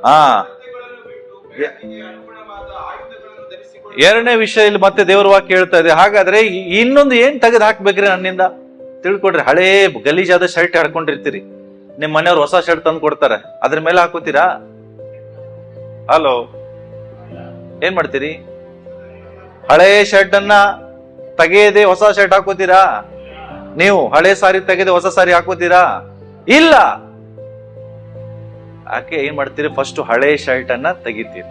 ಹಾ ಎರಡನೇ ವಿಷಯ ಇಲ್ಲಿ ಮತ್ತೆ ದೇವರ ವಾಕ್ಯ ಹೇಳ್ತಾ ಇದೆ. ಹಾಗಾದ್ರೆ ಇನ್ನೊಂದು ಏನ್ ತೆಗೆದು ಹಾಕ್ಬೇಕ್ರಿ ನನ್ನಿಂದ? ತಿಳ್ಕೊಡ್ರಿ. ಹಳೇ ಗಲೀಜಾದ ಶರ್ಟ್ ಹಾಕೊಂಡಿರ್ತೀರಿ, ನಿಮ್ ಮನೆಯವ್ರು ಹೊಸ ಶರ್ಟ್ ತಂದು ಕೊಡ್ತಾರೆ, ಅದ್ರ ಮೇಲೆ ಹಾಕೋತೀರಾ? ಹಲೋ, ಏನ್ ಮಾಡ್ತೀರಿ? ಹಳೆ ಶರ್ಟ್ ಅನ್ನ ತೆಗೆಯದೆ ಹೊಸ ಶರ್ಟ್ ಹಾಕೋತೀರಾ? ನೀವು ಹಳೆ ಸಾರಿ ತೆಗೆದೆ ಹೊಸ ಸಾರಿ ಹಾಕೋತೀರಾ? ಇಲ್ಲ. ಯಾಕೆ ಏನ್ ಮಾಡ್ತೀರಿ? ಫಸ್ಟ್ ಹಳೆ ಶರ್ಟ್ ಅನ್ನ ತೆಗಿತೀರಿ.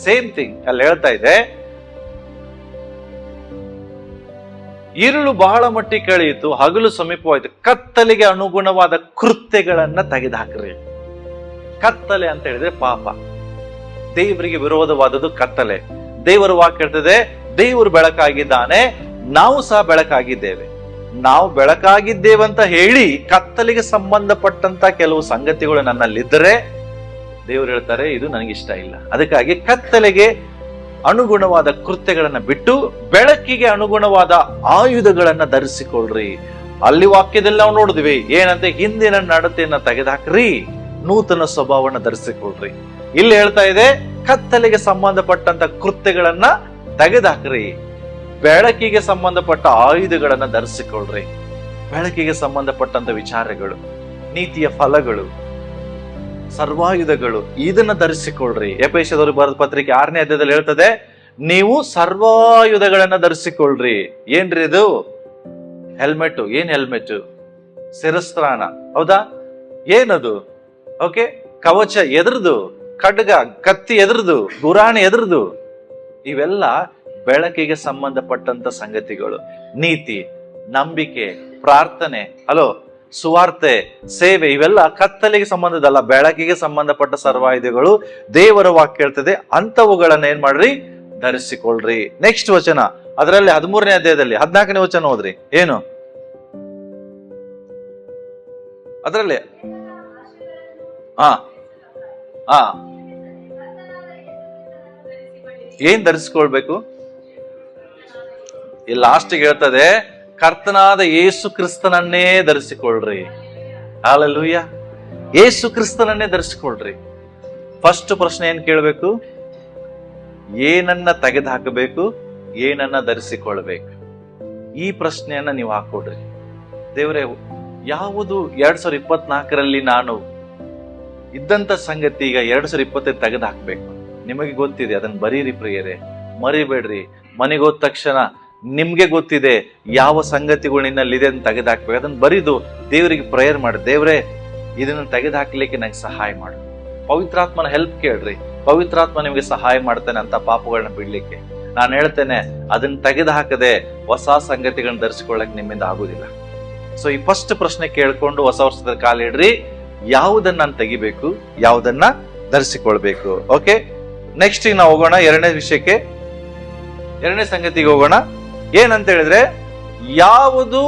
ಸೇಮ್ ಥಿಂಗ್ ಅಲ್ಲಿ ಹೇಳ್ತಾ ಇದೆ, ഇരുಳು ಬಹಳ ಮಟ್ಟಿಗೆ ಕಳೆಯಿತು, ಹಗಲು ಸಮೀಪವಾಯಿತು, ಕತ್ತಲೆಗೆ ಅನುಗುಣವಾದ ಕೃತ್ಯಗಳನ್ನ ತೆಗೆದುಹಾಕ್ರಿ. ಕತ್ತಲೆ ಅಂತ ಹೇಳಿದ್ರೆ ಪಾಪ, ದೇವರಿಗೆ ವಿರೋಧವಾದದ್ದು ಕತ್ತಲೆ. ದೇವರ ವಾಕ್ಯ ಹೇಳ್ತದೆ, ದೇವರು ಬೆಳಕಾಗಿದ್ದಾನೆ, ನಾವು ಸಹ ಬೆಳಕಾಗಿದ್ದೇವೆ. ನಾವು ಬೆಳಕಾಗಿದ್ದೇವಂತ ಹೇಳಿ ಕತ್ತಲೆಗೆ ಸಂಬಂಧಪಟ್ಟಂತ ಕೆಲವು ಸಂಗತಿಗಳು ನನ್ನಲ್ಲಿದ್ದರೆ ದೇವರು ಹೇಳ್ತಾರೆ, ಇದು ನನಗಿಷ್ಟ ಇಲ್ಲ. ಅದಕ್ಕಾಗಿ ಕತ್ತಲೆಗೆ ಅನುಗುಣವಾದ ಕೃತ್ಯಗಳನ್ನ ಬಿಟ್ಟು ಬೆಳಕಿಗೆ ಅನುಗುಣವಾದ ಆಯುಧಗಳನ್ನ ಧರಿಸಿಕೊಳ್ಳ್ರಿ. ಅಲ್ಲಿ ವಾಕ್ಯದಲ್ಲಿ ನಾವು ನೋಡಿದ್ವಿ ಏನಂತೆ, ಹಿಂದಿನ ನಡತೆಯನ್ನ ತೆಗೆದುಹಾಕ್ರಿ, ನೂತನ ಸ್ವಭಾವವನ್ನು ಧರಿಸಿಕೊಳ್ಳ್ರಿ. ಇಲ್ಲಿ ಹೇಳ್ತಾ ಇದೆ, ಕತ್ತಲೆಗೆ ಸಂಬಂಧಪಟ್ಟಂತ ಕೃತ್ಯಗಳನ್ನ ತೆಗೆದುಹಾಕ್ರಿ, ಬೆಳಕಿಗೆ ಸಂಬಂಧಪಟ್ಟ ಆಯುಧಗಳನ್ನ ಧರಿಸಿಕೊಳ್ಳ್ರಿ. ಬೆಳಕಿಗೆ ಸಂಬಂಧಪಟ್ಟಂತ ವಿಚಾರಗಳು, ನೀತಿಯ ಫಲಗಳು, ಸರ್ವಾಯುಧಗಳು, ಇದನ್ನ ಧರಿಸಿಕೊಳ್ಳ್ರಿ. ಎಫೆಸದವರಿಗೆ ಬರೆದ ಪತ್ರಿಕೆ 6ನೇ ಅಧ್ಯಾಯದಲ್ಲಿ ಹೇಳ್ತದೆ, ನೀವು ಸರ್ವಾಯುಧಗಳನ್ನ ಧರಿಸಿಕೊಳ್ಳ್ರಿ. ಏನ್ರಿ ಇದು? ಹೆಲ್ಮೆಟ್. ಏನ್ ಹೆಲ್ಮೆಟ್? ಶಿರಸ್ತ್ರಾಣ. ಹೌದಾ? ಏನದು? ಓಕೆ, ಕವಚ ಎದ್ರದು, ಖಡ್ಗ ಕತ್ತಿ ಎದ್ರದು, ಗುರಾಣಿ ಎದ್ರದು. ಇವೆಲ್ಲ ಬೆಳಕಿಗೆ ಸಂಬಂಧಪಟ್ಟಂತ ಸಂಗತಿಗಳು. ನೀತಿ, ನಂಬಿಕೆ, ಪ್ರಾರ್ಥನೆ, ಸುವಾರ್ತೆ, ಸೇವೆ, ಇವೆಲ್ಲ ಕತ್ತಲಿಗೆ ಸಂಬಂಧದಲ್ಲ, ಬೆಳಕಿಗೆ ಸಂಬಂಧಪಟ್ಟ ಸರ್ವಾಯುಧಗಳು. ದೇವರ ವಾಕ್ಯ ಹೇಳ್ತದೆ, ಅಂತವುಗಳನ್ನ ಏನ್ ಮಾಡ್ರಿ? ಧರಿಸಿಕೊಳ್ಳ್ರಿ. ನೆಕ್ಸ್ಟ್ ವಚನ, ಅದರಲ್ಲಿ 13ನೇ ಅಧ್ಯಾಯದಲ್ಲಿ 14ನೇ ವಚನ ಓದ್ರಿ. ಏನು ಅದರಲ್ಲಿ? ಏನ್ ಧರಿಸ್ಕೊಳ್ಬೇಕು? ಈ ಲಾಸ್ಟ್ಗೆ ಹೇಳ್ತದೆ, ಕರ್ತನಾದ ಯೇಸು ಕ್ರಿಸ್ತನನ್ನೇ ಧರಿಸಿಕೊಳ್ಳ್ರಿ. ಹಲ್ಲೆಲೂಯಾ. ಯೇಸು ಕ್ರಿಸ್ತನನ್ನೇ ಧರಿಸಿಕೊಳ್ಳ್ರಿ. ಫಸ್ಟ್ ಪ್ರಶ್ನೆ ಏನ್ ಕೇಳ್ಬೇಕು? ಏನನ್ನ ತೆಗೆದು ಹಾಕಬೇಕು, ಏನನ್ನ ಧರಿಸಿಕೊಳ್ಬೇಕು? ಈ ಪ್ರಶ್ನೆಯನ್ನ ನೀವು ಹಾಕೊಡ್ರಿ. ದೇವರೇ, ಯಾವುದು 2024ರಲ್ಲಿ ನಾನು ಇದ್ದಂತ ಸಂಗತಿ ಈಗ 2025 ತೆಗೆದು ಹಾಕ್ಬೇಕು? ನಿಮಗೆ ಗೊತ್ತಿದೆ, ಅದನ್ನ ಬರೀರಿ ಪ್ರಿಯರೇ, ಮರಿಬೇಡ್ರಿ. ಮನೆಗೆ ಹೋದ ತಕ್ಷಣ ನಿಮ್ಗೆ ಗೊತ್ತಿದೆ ಯಾವ ಸಂಗತಿಗಳು ನಿನ್ನಲ್ಲಿದೆ ಅಂತ ತೆಗೆದು ಹಾಕ್ಬೇಕು. ಅದನ್ನ ಬರೀದು ದೇವರಿಗೆ ಪ್ರೇಯರ್ ಮಾಡಿ, ದೇವ್ರೇ ಇದನ್ನ ತೆಗೆದು ಹಾಕ್ಲಿಕ್ಕೆ ನಂಗೆ ಸಹಾಯ ಮಾಡು. ಪವಿತ್ರಾತ್ಮನ ಹೆಲ್ಪ್ ಕೇಳ್ರಿ. ಪವಿತ್ರಾತ್ಮ ನಿಮ್ಗೆ ಸಹಾಯ ಮಾಡ್ತಾನೆ ಅಂತ ಪಾಪಗಳನ್ನ ಬಿಡ್ಲಿಕ್ಕೆ. ನಾನು ಹೇಳ್ತೇನೆ, ಅದನ್ನ ತೆಗೆದು ಹಾಕದೆ ಹೊಸ ಸಂಗತಿಗಳನ್ನ ಧರಿಸಿಕೊಳ್ಳಕ್ ನಿಮ್ಮಿಂದ ಆಗುದಿಲ್ಲ. ಸೊ ಈ ಫಸ್ಟ್ ಪ್ರಶ್ನೆ ಕೇಳ್ಕೊಂಡು ಹೊಸ ವರ್ಷದ ಕಾಲಿಡ್ರಿ. ಯಾವುದನ್ನ ನಾನು ತೆಗಿಬೇಕು, ಯಾವುದನ್ನ ಧರಿಸಿಕೊಳ್ಬೇಕು? ಓಕೆ, ನೆಕ್ಸ್ಟ್ ಈಗ ನಾವು ಹೋಗೋಣ ಎರಡನೇ ವಿಷಯಕ್ಕೆ, ಎರಡನೇ ಸಂಗತಿಗೆ ಹೋಗೋಣ. ಏನಂತ ಹೇಳಿದ್ರೆ, ಯಾವುದು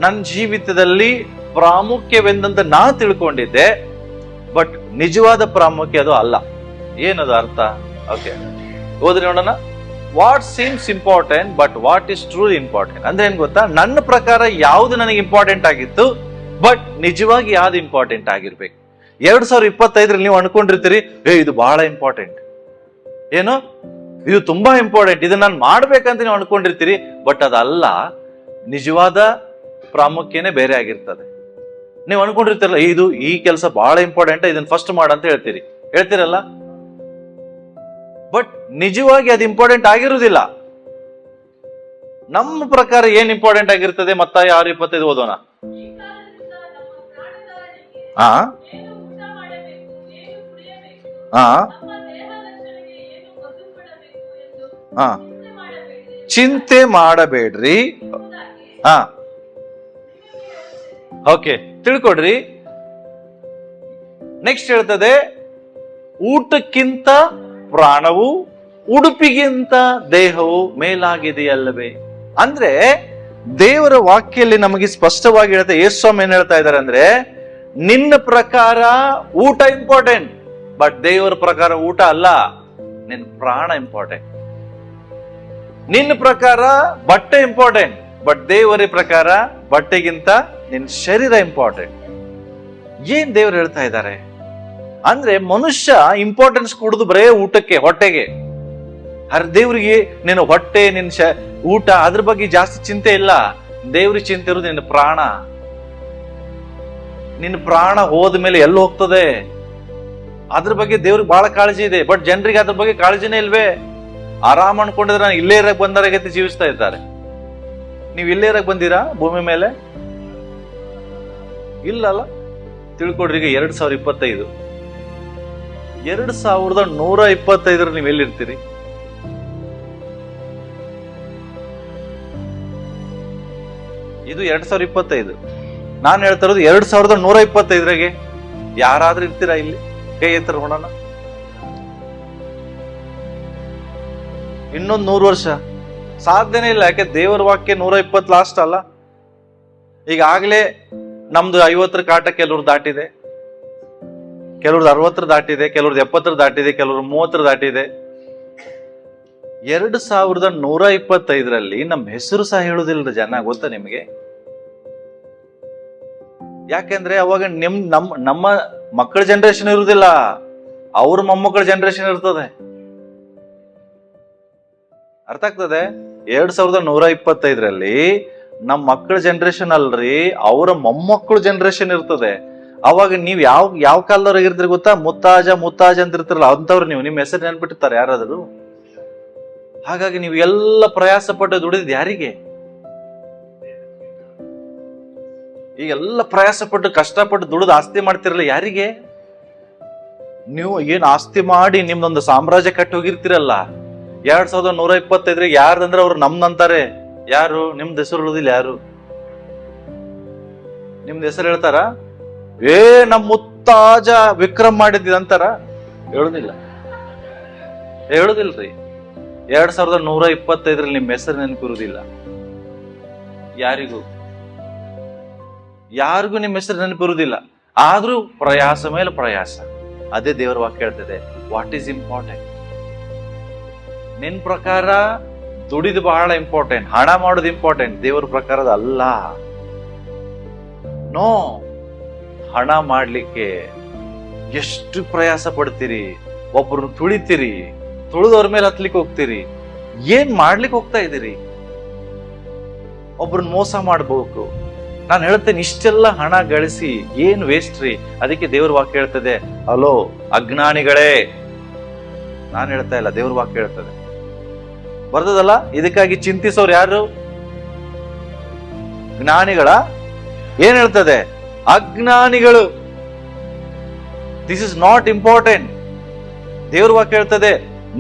ನನ್ನ ಜೀವಿತದಲ್ಲಿ ಪ್ರಾಮುಖ್ಯವೆಂದಂತ ನಾ ತಿಳ್ಕೊಂಡಿದ್ದೆ, ಬಟ್ ನಿಜವಾದ ಪ್ರಾಮುಖ್ಯ ಅದು ಅಲ್ಲ. ಏನದು ಅರ್ಥ? ಓಕೆ, ಓದ್ರಿ ನೋಡೋಣ. What seems important but what is truly important ಅಂದ್ರೆ ಏನ್ ಗೊತ್ತಾ? ನನ್ನ ಪ್ರಕಾರ ಯಾವ್ದು ನನಗೆ ಇಂಪಾರ್ಟೆಂಟ್ ಆಗಿತ್ತು, ಬಟ್ ನಿಜವಾಗಿ ಯಾವ್ದು ಇಂಪಾರ್ಟೆಂಟ್ ಆಗಿರ್ಬೇಕು. 2025ರಲ್ಲಿ ನೀವು ಅನ್ಕೊಂಡಿರ್ತೀರಿ, ಇದು ಬಹಳ ಇಂಪಾರ್ಟೆಂಟ್, ಏನು ಇದು ತುಂಬಾ ಇಂಪಾರ್ಟೆಂಟ್, ಇದನ್ನ ನಾನು ಮಾಡ್ಬೇಕಂತ ನೀವು ಅನ್ಕೊಂಡಿರ್ತೀರಿ, ಬಟ್ ಅದಲ್ಲ. ನಿಜವಾದ ಪ್ರಾಮುಖ್ಯನೇ ಬೇರೆ ಆಗಿರ್ತದೆ. ನೀವು ಅನ್ಕೊಂಡಿರ್ತೀರಲ್ಲ, ಇದು ಈ ಕೆಲಸ ಬಹಳ ಇಂಪಾರ್ಟೆಂಟ್, ಇದನ್ನ ಫಸ್ಟ್ ಮಾಡಂತ ಹೇಳ್ತೀರಲ್ಲ, ಬಟ್ ನಿಜವಾಗಿ ಅದು ಇಂಪಾರ್ಟೆಂಟ್ ಆಗಿರುವುದಿಲ್ಲ. ನಮ್ಮ ಪ್ರಕಾರ ಏನ್ ಇಂಪಾರ್ಟೆಂಟ್ ಆಗಿರ್ತದೆ? ಮತ್ತಾಯ 6:25 ಓದೋಣ. ಚಿಂತೆ ಮಾಡಬೇಡ್ರಿ. ಓಕೆ, ತಿಳ್ಕೊಡ್ರಿ. ನೆಕ್ಸ್ಟ್ ಹೇಳ್ತದೆ, ಊಟಕ್ಕಿಂತ ಪ್ರಾಣವು, ಉಡುಪಿಗಿಂತ ದೇಹವು ಮೇಲಾಗಿದೆಯಲ್ಲವೇ? ಅಂದ್ರೆ ದೇವರ ವಾಕ್ಯಲ್ಲಿ ನಮಗೆ ಸ್ಪಷ್ಟವಾಗಿ ಹೇಳ್ತಾ ಯೇಸುಸ್ವಾಮಿ ಏನ್ ಹೇಳ್ತಾ ಇದ್ದಾರೆ ಅಂದ್ರೆ, ನಿನ್ನ ಪ್ರಕಾರ ಊಟ ಇಂಪಾರ್ಟೆಂಟ್, ಬಟ್ ದೇವರ ಪ್ರಕಾರ ಊಟ ಅಲ್ಲ, ನಿನ್ನ ಪ್ರಾಣ ಇಂಪಾರ್ಟೆಂಟ್. ನಿನ್ನ ಪ್ರಕಾರ ಬಟ್ಟೆ ಇಂಪಾರ್ಟೆಂಟ್, ಬಟ್ ದೇವರ ಪ್ರಕಾರ ಬಟ್ಟೆಗಿಂತ ನಿನ್ನ ಶರೀರ ಇಂಪಾರ್ಟೆಂಟ್. ಏನ್ ದೇವರು ಹೇಳ್ತಾ ಇದ್ದಾರೆ ಅಂದ್ರೆ, ಮನುಷ್ಯ ಇಂಪಾರ್ಟೆನ್ಸ್ ಕೊಡುದು ಬರೇ ಊಟಕ್ಕೆ, ಹೊಟ್ಟೆಗೆ. ದೇವ್ರಿಗೆ ನಿನ್ನ ಹೊಟ್ಟೆ, ನಿನ್ನ ಊಟ, ಅದ್ರ ಬಗ್ಗೆ ಜಾಸ್ತಿ ಚಿಂತೆ ಇಲ್ಲ. ದೇವ್ರಿಗೆ ಚಿಂತೆ ಇರೋದು ನಿನ್ನ ಪ್ರಾಣ. ನಿನ್ನ ಪ್ರಾಣ ಹೋದ ಮೇಲೆ ಎಲ್ಲಿ ಹೋಗ್ತದೆ ಅದ್ರ ಬಗ್ಗೆ ದೇವ್ರಿಗೆ ಬಹಳ ಕಾಳಜಿ ಇದೆ. ಬಟ್ ಜನರಿಗೆ ಅದ್ರ ಬಗ್ಗೆ ಕಾಳಜಿನೇ ಇಲ್ವೇ? ಆರಾಮ್ ಅನ್ಕೊಂಡಿದ್ರೆ ನಾನು ಇಲ್ಲೇ ಇರಕ್ ಬಂದರ ಗತಿ ಜೀವಿಸ್ತಾ ಇದ್ದಾರೆ. ನೀವು ಇಲ್ಲೇ ಇರಕ್ ಬಂದಿರಾ ಭೂಮಿ ಮೇಲೆ? ಇಲ್ಲಲ್ಲ. ತಿಳ್ಕೊಡ್ರಿ, ಈಗ 2025, 2125 ನೀವು ಎಲ್ಲಿರ್ತೀರಿ? ಇದು 2025. ನಾನು ಹೇಳ್ತಾ ಇರೋದು 2125 ಯಾರಾದ್ರೂ ಇರ್ತೀರಾ ಇಲ್ಲಿ? ಕೈ ಎತ್ತರ ನೋಡೋಣ. ಇನ್ನೊಂದು 100 ವರ್ಷ ಸಾಧ್ಯನೇ ಇಲ್ಲ. ಯಾಕೆ? ದೇವರ ವಾಕ್ಯ 120 ಲಾಸ್ಟ್ ಅಲ್ಲ. ಈಗಾಗಲೇ ನಮ್ದು 50 ಕಾಟ ಕೆಲವ್ರು ದಾಟಿದೆ, ಕೆಲವ್ರದ್ದು 60 ದಾಟಿದೆ, ಕೆಲವ್ರದ್ದು 70 ದಾಟಿದೆ, ಕೆಲವ್ರು 30 ದಾಟಿದೆ. 2125 ನಮ್ಮ ಹೆಸರು ಸಹ ಹೇಳುದಿಲ್ಲ ಜನ, ಗೊತ್ತಾ ನಿಮಗೆ? ಯಾಕೆಂದ್ರೆ ಅವಾಗ ನಮ್ಮ ಮಕ್ಕಳ ಜನರೇಷನ್ ಇರುವುದಿಲ್ಲ, ಅವ್ರ ಮೊಮ್ಮಕ್ಕಳ ಜನರೇಷನ್ ಇರ್ತದೆ. ಅರ್ಥ ಆಗ್ತದೆ? 2125 ನಮ್ಮ ಮಕ್ಕಳ ಜನರೇಷನ್ ಅಲ್ರಿ, ಅವರ ಮೊಮ್ಮಕ್ಕಳು ಜನರೇಷನ್ ಇರ್ತದೆ. ಅವಾಗ ನೀವ್ ಯಾವ ಕಾಲದವ್ರಿಗೆ ಇರ್ತೀರಿ ಗೊತ್ತಾ? ಮುತ್ತಾಜ ಅಂತ ಇರ್ತಾರಲ್ಲ, ಅಂತವ್ರು ನೀವು. ನಿಮ್ಮ ಹೆಸರು ನೆನ್ಪಿಟ್ಟಿರ್ತಾರೆ ಯಾರಾದ್ರು? ಹಾಗಾಗಿ ನೀವು ಎಲ್ಲ ಪ್ರಯಾಸ ಪಟ್ಟು ದುಡಿದ್ ಯಾರಿಗೆ? ಈಗೆಲ್ಲ ಪ್ರಯಾಸ ಪಟ್ಟು ಕಷ್ಟಪಟ್ಟು ದುಡಿದು ಆಸ್ತಿ ಮಾಡ್ತಿರಲ್ಲ ಯಾರಿಗೆ? ನೀವು ಏನ್ ಆಸ್ತಿ ಮಾಡಿ ನಿಮ್ದೊಂದು ಸಾಮ್ರಾಜ್ಯ ಕಟ್ಟಿ ಹೋಗಿರ್ತಿರಲ್ಲ, 2125 ಯಾರ್ದಂದ್ರೆ ಅವ್ರು ನಮ್ದಂತಾರೆ. ಯಾರು? ನಿಮ್ದು ಹೆಸರು ಹೇಳುದಿಲ್ಲ. ಯಾರು ನಿಮ್ದು ಹೆಸರು ಹೇಳ್ತಾರ? ನಮ್ಮ ಮುತ್ತಾಜ ವಿಕ್ರಮ್ ಮಾಡಿದ್ದಂತಾರ? ಹೇಳುದಿಲ್ಲ, ಹೇಳುದಿಲ್ರಿ. 2125 ನಿಮ್ಮ ಹೆಸರು ನೆನಪಿರುವುದಿಲ್ಲ. ಯಾರಿಗೂ ನಿಮ್ಮ ಹೆಸರು ನೆನಪಿರುವುದಿಲ್ಲ. ಆದ್ರೂ ಪ್ರಯಾಸ ಮೇಲೆ ಪ್ರಯಾಸ. ಅದೇ ದೇವರ ವಾಕ್ಯ ಹೇಳ್ತದೆ, ವಾಟ್ ಈಸ್ ಇಂಪಾರ್ಟೆಂಟ್? ನಿನ್ ಪ್ರಕಾರ ದುಡಿದು ಬಹಳ ಇಂಪಾರ್ಟೆಂಟ್, ಹಣ ಮಾಡೋದು ಇಂಪಾರ್ಟೆಂಟ್. ದೇವರ ಪ್ರಕಾರದ ಅಲ್ಲ. ನೋ, ಹಣ ಮಾಡ್ಲಿಕ್ಕೆ ಎಷ್ಟು ಪ್ರಯಾಸ ಪಡ್ತೀರಿ, ಒಬ್ರನ್ನ ತುಳಿತೀರಿ, ತುಳಿದವ್ರ ಮೇಲೆ ಹತ್ಲಿಕ್ಕೆ ಹೋಗ್ತೀರಿ. ಏನ್ ಮಾಡ್ಲಿಕ್ಕೆ ಹೋಗ್ತಾ ಇದ್ದೀರಿ? ಒಬ್ರನ್ನ ಮೋಸ ಮಾಡ್ಬೇಕು. ನಾನು ಹೇಳ್ತೇನೆ, ಇಷ್ಟೆಲ್ಲ ಹಣ ಗಳಿಸಿ ಏನ್ ವೇಸ್ಟ್ ರೀ. ಅದಕ್ಕೆ ದೇವ್ರ ವಾಕ್ಯ ಹೇಳ್ತದೆ, ಅಲೋ ಅಜ್ಞಾನಿಗಳೇ. ನಾನು ಹೇಳ್ತಾ ಇಲ್ಲ, ದೇವ್ರ ವಾಕ್ಯ ಹೇಳ್ತದೆ, ಬರ್ತದಲ್ಲ. ಇದಕ್ಕಾಗಿ ಚಿಂತಿಸೋರು ಯಾರು? ಜ್ಞಾನಿಗಳ? ಏನ್ ಹೇಳ್ತದೆ? ಅಜ್ಞಾನಿಗಳು. This is not important. ದೇವ್ರ ವಾಕ್ಯ ಹೇಳ್ತದೆ,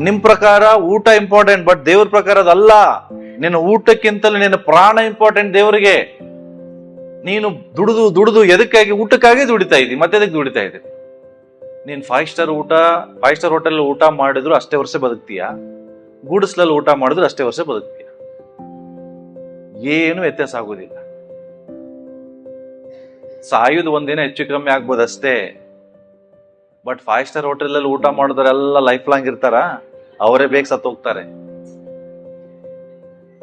ನಿಮ್ ಪ್ರಕಾರ ಊಟ ಇಂಪಾರ್ಟೆಂಟ್, ಬಟ್ ದೇವ್ರ ಪ್ರಕಾರ ಅದಲ್ಲ. ನಿನ್ನ ಊಟಕ್ಕಿಂತಲೂ ನಿನ್ನ ಪ್ರಾಣ ಇಂಪಾರ್ಟೆಂಟ್ ದೇವರಿಗೆ. ನೀನು ದುಡಿದು ಎದಕ್ಕಾಗಿ? ಊಟಕ್ಕಾಗಿ ದುಡಿತಾ ಇದ್ದಿ, ಮತ್ತೆ ಎದಕ್ಕೆ ದುಡಿತಾ ಇದ್ದಿ? ನೀನ್ 5 ಸ್ಟಾರ್ ಹೋಟೆಲ್ ಊಟ ಮಾಡಿದ್ರು ಅಷ್ಟೇ ವರ್ಷ ಬದುಕ್ತೀಯ, ಗೂಡಿಸ್ಲಲ್ಲಿ ಊಟ ಮಾಡಿದ್ರು ಅಷ್ಟೇ ವರ್ಷ ಬದುಕ್ತೀಯ. ಏನು ವ್ಯತ್ಯಾಸ ಆಗೋದಿಲ್ಲ. ಸಾಯುದು ಒಂದಿನ ಹೆಚ್ಚು ಕಮ್ಮಿ ಆಗ್ಬೋದಷ್ಟೇ. ಬಟ್ 5 ಸ್ಟಾರ್ ಹೋಟೆಲ್ ಅಲ್ಲಿ ಊಟ ಮಾಡಿದ್ರೆಲ್ಲ ಲೈಫ್ ಲಾಂಗ್ ಇರ್ತಾರ? ಅವರೇ ಬೇಗ ಸತ್ತು ಹೋಗ್ತಾರೆ.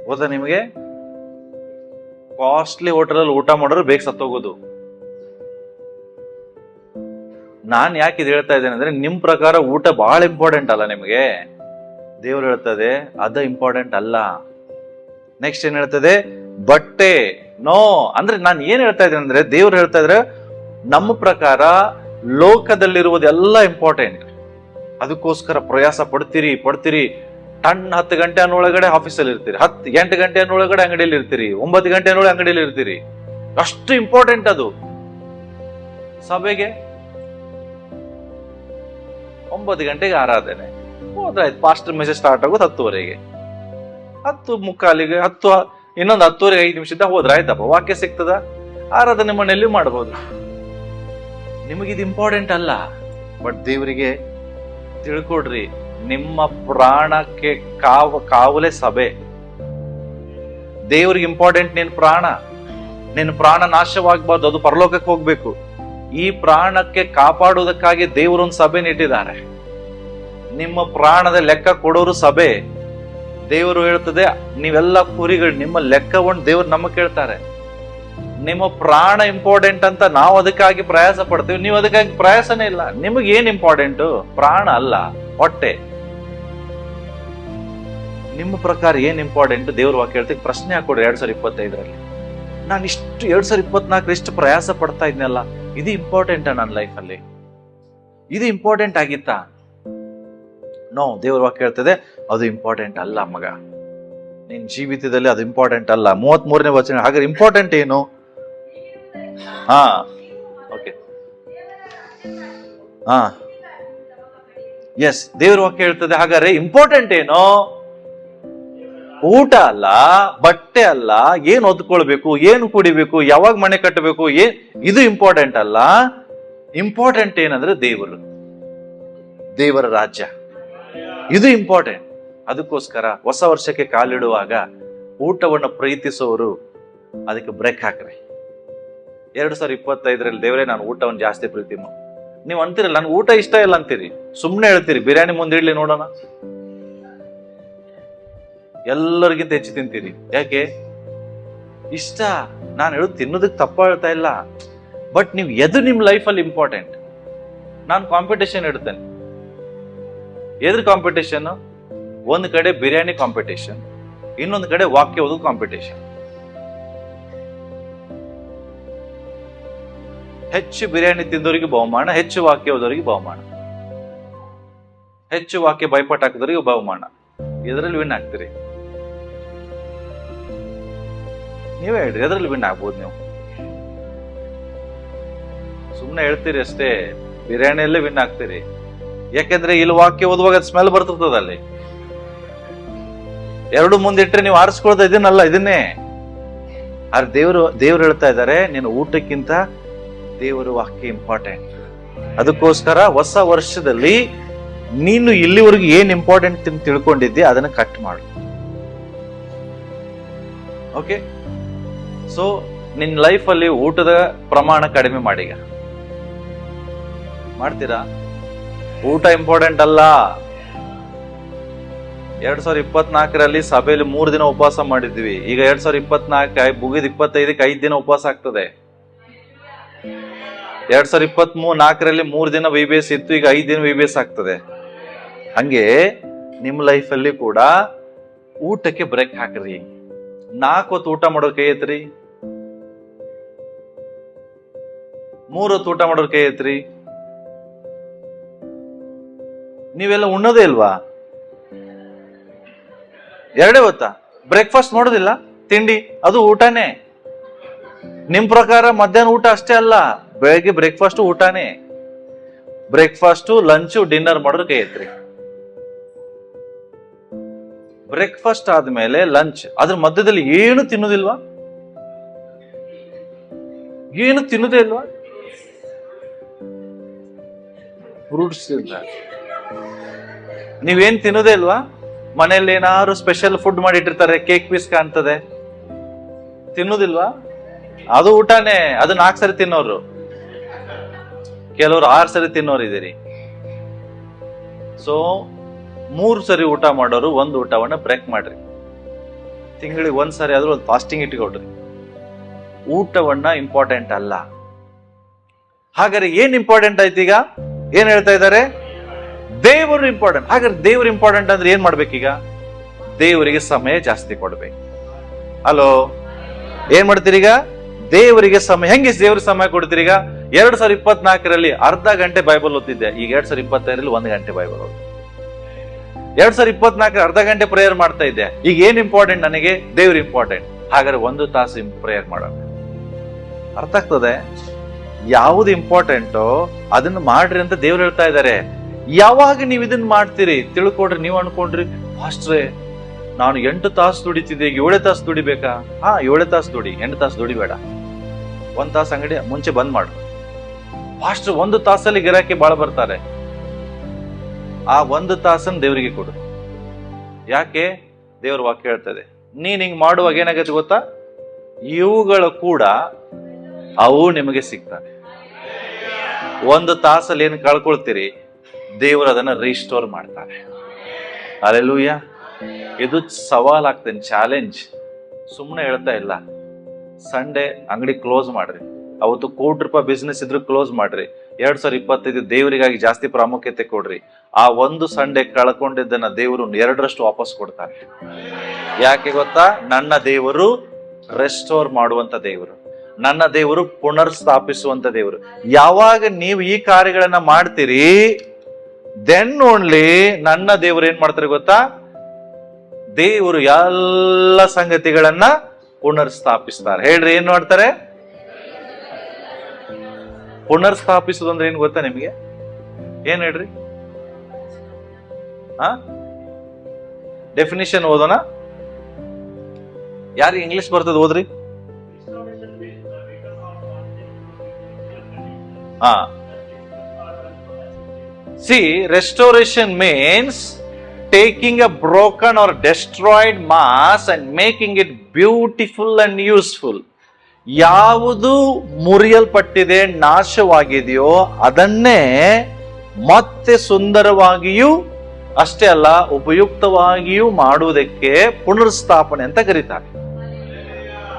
ಗೊತ್ತಾ ನಿಮಗೆ? ಕಾಸ್ಟ್ಲಿ ಹೋಟೆಲ್ ಅಲ್ಲಿ ಊಟ ಮಾಡೋರು ಬೇಗ ಸತ್ತೋಗೋದು. ನಾನ್ ಯಾಕೆ ಇದು ಹೇಳ್ತಾ ಇದ್ದೇನೆ ಅಂದ್ರೆ, ನಿಮ್ ಪ್ರಕಾರ ಊಟ ಬಹಳ ಇಂಪಾರ್ಟೆಂಟ್ ಅಲ್ಲ ನಿಮಗೆ? ದೇವ್ರು ಹೇಳ್ತದೆ ಅದ ಇಂಪಾರ್ಟೆಂಟ್ ಅಲ್ಲ. ನೆಕ್ಸ್ಟ್ ಏನ್ ಹೇಳ್ತದೆ? ಬಟ್ಟೆ. ನೋ, ಅಂದ್ರೆ ನಾನು ಏನ್ ಹೇಳ್ತಾ ಇದ್ದೇನೆ ಅಂದ್ರೆ, ದೇವ್ರು ಹೇಳ್ತಾ ಇದ್ರೆ ನಮ್ಮ ಪ್ರಕಾರ ಲೋಕದಲ್ಲಿರುವುದೆಲ್ಲ ಇಂಪಾರ್ಟೆಂಟ್. ಅದಕ್ಕೋಸ್ಕರ ಪ್ರಯಾಸ ಪಡ್ತೀರಿ. 10 ಗಂಟೆ ಅನ್ನೊಳಗಡೆ ಆಫೀಸಲ್ಲಿ ಇರ್ತೀರಿ, 8 ಗಂಟೆ ಅನ್ನೊಳಗಡೆ ಅಂಗಡಿಯಲ್ಲಿ ಇರ್ತೀರಿ, 9 ಗಂಟೆ ಅನ್ನೊಳಗೆ ಅಂಗಡಿಯಲ್ಲಿ ಇರ್ತೀರಿ. ಅಷ್ಟು ಇಂಪಾರ್ಟೆಂಟ್ ಅದು. ಸಭೆಗೆ 9 ಗಂಟೆಗೆ ಆರಾಧನೆ ಹೋದ್ರಾಯ್ತು. ಪಾಸ್ಟರ್ ಮೆಸೇಜ್ ಸ್ಟಾರ್ಟ್ ಆಗೋದು 10:30ಗೆ, 10:45ಗೆ, ಇನ್ನೊಂದು 10:30 5 ನಿಮಿಷದ ಹೋದ್ರಾಯ್ತಪ್ಪ. ವಾಕ್ಯ ಸಿಗ್ತದ? ಆರಾಧನೆ ಮನೆಯಲ್ಲಿ ಮಾಡಬಹುದು. ನಿಮಗಿದು ಇಂಪಾರ್ಟೆಂಟ್ ಅಲ್ಲ. ಬಟ್ ದೇವರಿಗೆ ತಿಳ್ಕೊಡ್ರಿ, ನಿಮ್ಮ ಪ್ರಾಣಕ್ಕೆ ಕಾವಲೆ ಸಭೆ. ದೇವ್ರಿಗೆ ಇಂಪಾರ್ಟೆಂಟ್ ನಿನ್ನ ಪ್ರಾಣ ನಾಶವಾಗಬಾರ್ದು, ಅದು ಪರಲೋಕಕ್ಕೆ ಹೋಗ್ಬೇಕು. ಈ ಪ್ರಾಣಕ್ಕೆ ಕಾಪಾಡುವುದಕ್ಕಾಗಿ ದೇವರೊಂದು ಸಭೆ ಇಟ್ಟಿದ್ದಾರೆ. ನಿಮ್ಮ ಪ್ರಾಣದ ಲೆಕ್ಕ ಕೊಡೋರು ಸಭೆ. ದೇವರು ಹೇಳ್ತದೆ, ನೀವೆಲ್ಲ ಕುರಿಗಳು, ನಿಮ್ಮ ಲೆಕ್ಕವನ್ನು ದೇವ್ರು ನಮಗೆ ಕೇಳ್ತಾರೆ. ನಿಮ್ಮ ಪ್ರಾಣ ಇಂಪಾರ್ಟೆಂಟ್ ಅಂತ ನಾವು ಅದಕ್ಕಾಗಿ ಪ್ರಯಾಸ ಪಡ್ತೀವಿ, ನೀವು ಅದಕ್ಕಾಗಿ ಪ್ರಯಾಸನೇ ಇಲ್ಲ. ನಿಮಗೆ ಏನ್ ಇಂಪಾರ್ಟೆಂಟು? ಪ್ರಾಣ ಅಲ್ಲ, ಹೊಟ್ಟೆ. ನಿಮ್ಮ ಪ್ರಕಾರ ಏನ್ ಇಂಪಾರ್ಟೆಂಟ್? ದೇವ್ರ ವಾಕ್ಯ ಹೇಳ್ತೀವಿ. ಪ್ರಶ್ನೆ ಹಾಕೊಡ್ರಿ 2025ರಲ್ಲಿ, ನಾನು ಇಷ್ಟು 2024 ಇಷ್ಟು ಪ್ರಯಾಸ ಪಡ್ತಾ ಇದ್ನಲ್ಲ, ಇದು ಇಂಪಾರ್ಟೆಂಟಾ ನನ್ನ ಲೈಫಲ್ಲಿ? ಇದು ಇಂಪಾರ್ಟೆಂಟ್ ಆಗಿತ್ತಾ? ನೋ, ದೇವ್ರ ವಾಕ್ಯ ಹೇಳ್ತದೆ ಅದು ಇಂಪಾರ್ಟೆಂಟ್ ಅಲ್ಲ ಮಗ. ನಿನ್ ಜೀವಿತದಲ್ಲಿ ಅದು ಇಂಪಾರ್ಟೆಂಟ್ ಅಲ್ಲ. 33ನೇ ವಚನ. ಹಾಗಾದ್ರೆ ಇಂಪಾರ್ಟೆಂಟ್ ಏನು? ಓಕೆ, ಎಸ್, ದೇವ್ರ ವಾಕ್ಯ ಹೇಳ್ತದೆ ಹಾಗಾದ್ರೆ ಇಂಪಾರ್ಟೆಂಟ್ ಏನು? ಊಟ ಅಲ್ಲ, ಬಟ್ಟೆ ಅಲ್ಲ, ಏನ್ ಹೊದ್ಕೊಳ್ಬೇಕು, ಏನು ಕುಡಿಬೇಕು, ಯಾವಾಗ ಮನೆ ಕಟ್ಟಬೇಕು, ಇದು ಇಂಪಾರ್ಟೆಂಟ್ ಅಲ್ಲ. ಇಂಪಾರ್ಟೆಂಟ್ ಏನಂದ್ರೆ ದೇವರ ರಾಜ್ಯ, ಇದು ಇಂಪಾರ್ಟೆಂಟ್. ಅದಕ್ಕೋಸ್ಕರ ಹೊಸ ವರ್ಷಕ್ಕೆ ಕಾಲಿಡುವಾಗ ಊಟವನ್ನು ಪ್ರೀತಿಸೋರು ಅದಕ್ಕೆ ಬ್ರೇಕ್ ಹಾಕ್ರಿ. 2025ರಲ್ಲಿ ದೇವರೇ ನಾನು ಊಟವನ್ನು ಜಾಸ್ತಿ ಪ್ರೀತಿ ನೀವು ಅಂತೀರಲ್ಲ, ನನ್ಗೆ ಊಟ ಇಷ್ಟ ಇಲ್ಲ ಅಂತೀರಿ, ಸುಮ್ಮನೆ ಹೇಳ್ತೀರಿ. ಬಿರಿಯಾನಿ ಮುಂದೆ ಇಡ್ಲಿ ನೋಡೋಣ, ಎಲ್ಲರಿಗಿಂತ ಹೆಚ್ಚು ತಿಂತೀರಿ. ಯಾಕೆ? ಇಷ್ಟ. ನಾನು ಹೇಳೋದು ತಿನ್ನೋದಕ್ಕೆ ತಪ್ಪ ಹೇಳ್ತಾ ಇಲ್ಲ, ಬಟ್ ನೀವು ಎದು ನಿಮ್ ಲೈಫಲ್ಲಿ ಇಂಪಾರ್ಟೆಂಟ್. ನಾನು ಕಾಂಪಿಟೇಷನ್ ಇಡ್ತೇನೆ. ಎದ್ರ ಕಾಂಪಿಟೇಷನ್? ಒಂದು ಕಡೆ ಬಿರಿಯಾನಿ ಕಾಂಪಿಟೇಷನ್, ಇನ್ನೊಂದು ಕಡೆ ವಾಕ್ಯ ಓದೋದು ಕಾಂಪಿಟೇಷನ್. ಹೆಚ್ಚು ಬಿರಿಯಾನಿ ತಿಂದವರಿಗೆ ಬಹುಮಾನ, ಹೆಚ್ಚು ವಾಕ್ಯ ಓದೋರಿಗೆ ಬಹುಮಾನ, ಹೆಚ್ಚು ವಾಕ್ಯ ಬೈಪಟ್ ಹಾಕಿದವರಿಗೆ ಬಹುಮಾನ. ಎದ್ರಲ್ಲಿ ವಿನ್ ಆಗ್ತೀರಿ? ನೀವೇ ಹೇಳ್ರಿ, ಎದ್ರಲ್ಲಿ ವಿನ್ ಆಗ್ಬೋದು ನೀವು? ಸುಮ್ನೆ ಹೇಳ್ತೀರಿ ಅಷ್ಟೇ, ಬಿರಿಯಾನಿಯಲ್ಲೇ ವಿನ್ ಆಗ್ತೀರಿ. ಯಾಕೆಂದ್ರೆ ಇಲ್ಲಿ ವಾಕ್ಯ ಓದುವಾಗ ಸ್ಮೆಲ್ ಬರ್ತಿರ್ತದ ಅಲ್ಲಿ. ಎರಡು ಮುಂದಿಟ್ರೆ ನೀವು ಆರಿಸ್ಕೊಳ್ತಾ ಇದೀನಲ್ಲ, ಇದನ್ನೇ. ಆದ್ರೆ ದೇವ್ರು ಹೇಳ್ತಾ ಇದ್ದಾರೆ, ನೀನು ಊಟಕ್ಕಿಂತ ದೇವರ ವಾಕ್ಯ ಇಂಪಾರ್ಟೆಂಟ್. ಅದಕ್ಕೋಸ್ಕರ ಹೊಸ ವರ್ಷದಲ್ಲಿ ನೀನು ಇಲ್ಲಿವರೆಗೂ ಏನ್ ಇಂಪಾರ್ಟೆಂಟ್ ಅಂತ ತಿಳ್ಕೊಂಡಿದ್ದೆ ಅದನ್ನ ಕಟ್ ಮಾಡು. ಓಕೆ, ಸೊ ನಿನ್ ಲೈಫ್ ಅಲ್ಲಿ ಊಟದ ಪ್ರಮಾಣ ಕಡಿಮೆ ಮಾಡೀಗ. ಮಾಡ್ತೀರಾ? ಊಟ ಇಂಪಾರ್ಟೆಂಟ್ ಅಲ್ಲ. 2024ರಲ್ಲಿ ಸಭೆಯಲ್ಲಿ 3 ದಿನ ಉಪವಾಸ ಮಾಡಿದ್ವಿ. ಈಗ 2024 ಮುಗಿದ 25ಕ್ಕೆ 5 ದಿನ ಉಪವಾಸ ಆಗ್ತದೆ. 2024ರಲ್ಲಿ 3 ದಿನ VBS ಇತ್ತು, ಈಗ 5 ದಿನ VBS ಆಗ್ತದೆ. ಹಂಗೆ ನಿಮ್ ಲೈಫ್ ಅಲ್ಲಿ ಕೂಡ ಊಟಕ್ಕೆ ಬ್ರೇಕ್ ಹಾಕ್ರಿ. 4 ಹೊತ್ತು ಊಟ ಮಾಡೋರ್ ಕೈ ಎತ್ರಿ, 3 ಹೊತ್ತು ಊಟ ಮಾಡೋರ್ ಕೈ ಎತ್ರಿ. ನೀವೆಲ್ಲ ಉಣ್ಣೋದೇ ಇಲ್ವಾ? 2 ಹೊತ್ತ ಬ್ರೇಕ್ಫಾಸ್ಟ್ ಮಾಡೋದಿಲ್ಲ? ತಿಂಡಿ ಅದು ಊಟನೇ. ನಿಮ್ ಪ್ರಕಾರ ಮಧ್ಯಾಹ್ನ ಊಟ ಅಷ್ಟೇ ಅಲ್ಲ, ಬೆಳಗ್ಗೆ ಬ್ರೇಕ್ಫಾಸ್ಟ್ ಊಟನೇ. ಬ್ರೇಕ್ಫಾಸ್ಟ್, ಲಂಚ್, ಡಿನ್ನರ್ ಮಾಡೋರು ಕೈ ಎತ್ರಿ. ಬ್ರೇಕ್ಫಾಸ್ಟ್ ಆದ್ಮೇಲೆ ಲಂಚ್, ಅದ್ರ ಮಧ್ಯದಲ್ಲಿ ಏನು ತಿನ್ನೋದಿಲ್ವಾ? ಏನು ತಿನ್ನೋದೇ ಇಲ್ವಾ? ಫ್ರೂಟ್ಸ್ ನೀವೇನ್ ತಿನ್ನೋದೇ ಇಲ್ವಾ? ಮನೇಲಿ ಏನಾದ್ರು ಸ್ಪೆಷಲ್ ಫುಡ್ ಮಾಡಿಟ್ಟಿರ್ತಾರೆ, ಕೇಕ್ ಪೀಸ್ ಕಾಣ್ತದೆ, ತಿನ್ನೋದಿಲ್ವಾ? ಅದು ಊಟನೇ. ಅದು 4 ಸರಿ ತಿನ್ನೋರು, ಕೆಲವರು 6 ಸರಿ ತಿನ್ನೋರು ಇದೀರಿ. ಸೊ 3 ಸರಿ ಊಟ ಮಾಡೋರು 1 ಊಟವನ್ನ ಬ್ರೇಕ್ ಮಾಡ್ರಿ. ತಿಂಗಳಿಗೆ 1 ಸರಿ ಆದ್ರೂ ಒಂದು ಫಾಸ್ಟಿಂಗ್ ಇಟ್ಕೊಡ್ರಿ. ಊಟವನ್ನ ಇಂಪಾರ್ಟೆಂಟ್ ಅಲ್ಲ. ಹಾಗಾದ್ರೆ ಏನ್ ಇಂಪಾರ್ಟೆಂಟ್ ಆಯ್ತು? ಈಗ ಏನ್ ಹೇಳ್ತಾ ಇದ್ದಾರೆ? ದೇವರು ಇಂಪಾರ್ಟೆಂಟ್. ಹಾಗಾದ್ರೆ ದೇವ್ರು ಇಂಪಾರ್ಟೆಂಟ್ ಅಂದ್ರೆ ಏನ್ ಮಾಡ್ಬೇಕೀಗ? ದೇವರಿಗೆ ಸಮಯ ಜಾಸ್ತಿ ಕೊಡ್ಬೇಕು. ಹಲೋ, ಏನ್ ಮಾಡ್ತೀರಿ ಈಗ? ದೇವರಿಗೆ ಸಮಯ. ಹೆಂಗೆ ದೇವ್ರಿಗೆ ಸಮಯ ಕೊಡ್ತೀರಿ? ಈಗ 2024ರಲ್ಲಿ ಅರ್ಧ ಗಂಟೆ ಬೈಬಲ್ ಓದ್ತಿದ್ದೆ, ಈಗ 2025ರಲ್ಲಿ 1 ಗಂಟೆ ಬೈಬಲ್ ಓದ್. 2024 ಅರ್ಧ ಗಂಟೆ ಪ್ರೇಯರ್ ಮಾಡ್ತಾ ಇದ್ದೆ, ಈಗ ಏನ್ ಇಂಪಾರ್ಟೆಂಟ್ ನನಗೆ? ದೇವ್ರು ಇಂಪಾರ್ಟೆಂಟ್. ಹಾಗಾದ್ರೆ 1 ತಾಸು ಪ್ರೇಯರ್ ಮಾಡೋಣ. ಅರ್ಥ ಆಗ್ತದೆ? ಯಾವ್ದು ಇಂಪಾರ್ಟೆಂಟೋ ಅದನ್ನ ಮಾಡ್ರಿ ಅಂತ ದೇವ್ರು ಹೇಳ್ತಾ ಇದ್ದಾರೆ. ಯಾವಾಗ ನೀವು ಇದನ್ನ ಮಾಡ್ತೀರಿ ತಿಳ್ಕೊಡ್ರಿ. ನೀವು ಅನ್ಕೊಂಡ್ರಿ, ಪಾಸ್ಟ್ರೇ ನಾನು 8 ತಾಸು ದುಡಿತಿದ್ದೆ, ಈಗ 7 ತಾಸು ದುಡಿಬೇಕಾ? 7 ತಾಸು ದುಡಿ, 8 ತಾಸು ದುಡಿಬೇಡ. 1 ತಾಸು ಅಂಗಡಿ ಮುಂಚೆ ಬಂದ್ ಮಾಡು. ಪಾಸ್ಟ್ರ್ 1 ತಾಸಲ್ಲಿ ಗಿರಾಕಿ ಬಾಳ ಬರ್ತಾರೆ. ಆ 1 ತಾಸನ್ನು ದೇವರಿಗೆ ಕೊಡು. ಯಾಕೆ? ದೇವ್ರ ವಾಕ್ಯ ಹೇಳ್ತದೆ, ನೀನ್ ಹಿಂಗ್ ಮಾಡುವಾಗ ಏನಾಗತ್ತೆ ಗೊತ್ತಾ? ಇವುಗಳು ಕೂಡ ಅವು ನಿಮಗೆ ಸಿಗ್ತವೆ. 1 ತಾಸಲ್ಲಿ ಏನ್ ಕಳ್ಕೊಳ್ತೀರಿ, ದೇವರು ಅದನ್ನ ರೀಸ್ಟೋರ್ ಮಾಡ್ತಾರೆ. ಹಲ್ಲೆಲೂಯಾ. ಇದು ಸವಾಲ್ ಆಗ್ತೇನೆ, ಚಾಲೆಂಜ್. ಸುಮ್ಮನೆ ಹೇಳ್ತಾ ಇಲ್ಲ. ಸಂಡೇ ಅಂಗಡಿ ಕ್ಲೋಸ್ ಮಾಡ್ರಿ. ಅವತ್ತು ₹1,00,00,000 ಬಿಸ್ನೆಸ್ ಇದ್ರು ಕ್ಲೋಸ್ ಮಾಡ್ರಿ. 2025 ದೇವರಿಗಾಗಿ ಜಾಸ್ತಿ ಪ್ರಾಮುಖ್ಯತೆ ಕೊಡ್ರಿ. ಆ 1 ಸಂಡೇ ಕಳ್ಕೊಂಡಿದ್ದನ್ನ ದೇವರು 2ರಷ್ಟು ವಾಪಸ್ ಕೊಡ್ತಾರೆ. ಯಾಕೆ ಗೊತ್ತಾ? ನನ್ನ ದೇವರು ರೆಸ್ಟೋರ್ ಮಾಡುವಂತ ದೇವರು, ನನ್ನ ದೇವರು ಪುನರ್ ಸ್ಥಾಪಿಸುವಂತ ದೇವರು. ಯಾವಾಗ ನೀವು ಈ ಕಾರ್ಯಗಳನ್ನ ಮಾಡ್ತೀರಿ, ದೆನ್ ಓನ್ಲಿ ನನ್ನ ದೇವರು ಏನ್ ಮಾಡ್ತಾರೆ ಗೊತ್ತಾ? ದೇವರು ಎಲ್ಲ ಸಂಗತಿಗಳನ್ನ ಪುನರ್ ಸ್ಥಾಪಿಸ್ತಾರೆ. ಹೇಳ್ರಿ, ಏನ್ ಮಾಡ್ತಾರೆ? ಪುನರ್ ಸ್ಥಾಪಿಸುದು ಅಂದ್ರೆ ಏನ್ ಗೊತ್ತಾ ನಿಮಗೆ? ಏನ್ ಹೇಳ್ರಿ? ಡೆಫಿನಿಷನ್ ಓದೋಣ. ಯಾರಿಗೆ ಇಂಗ್ಲಿಷ್ ಬರ್ತದೆ ಓದ್ರಿ. See, restoration means taking a broken or destroyed mass and making it beautiful and useful. ಯಾವುದು ಮುರಿಯಲ್ಪಟ್ಟಿದೆ, ನಾಶವಾಗಿದೆಯೋ ಅದನ್ನೇ ಮತ್ತೆ ಸುಂದರವಾಗಿಯೂ ಅಷ್ಟೇ ಅಲ್ಲ ಉಪಯುಕ್ತವಾಗಿಯೂ ಮಾಡುವುದಕ್ಕೆ ಪುನರ್ಸ್ಥಾಪನೆ ಅಂತ ಕರೀತಾರೆ.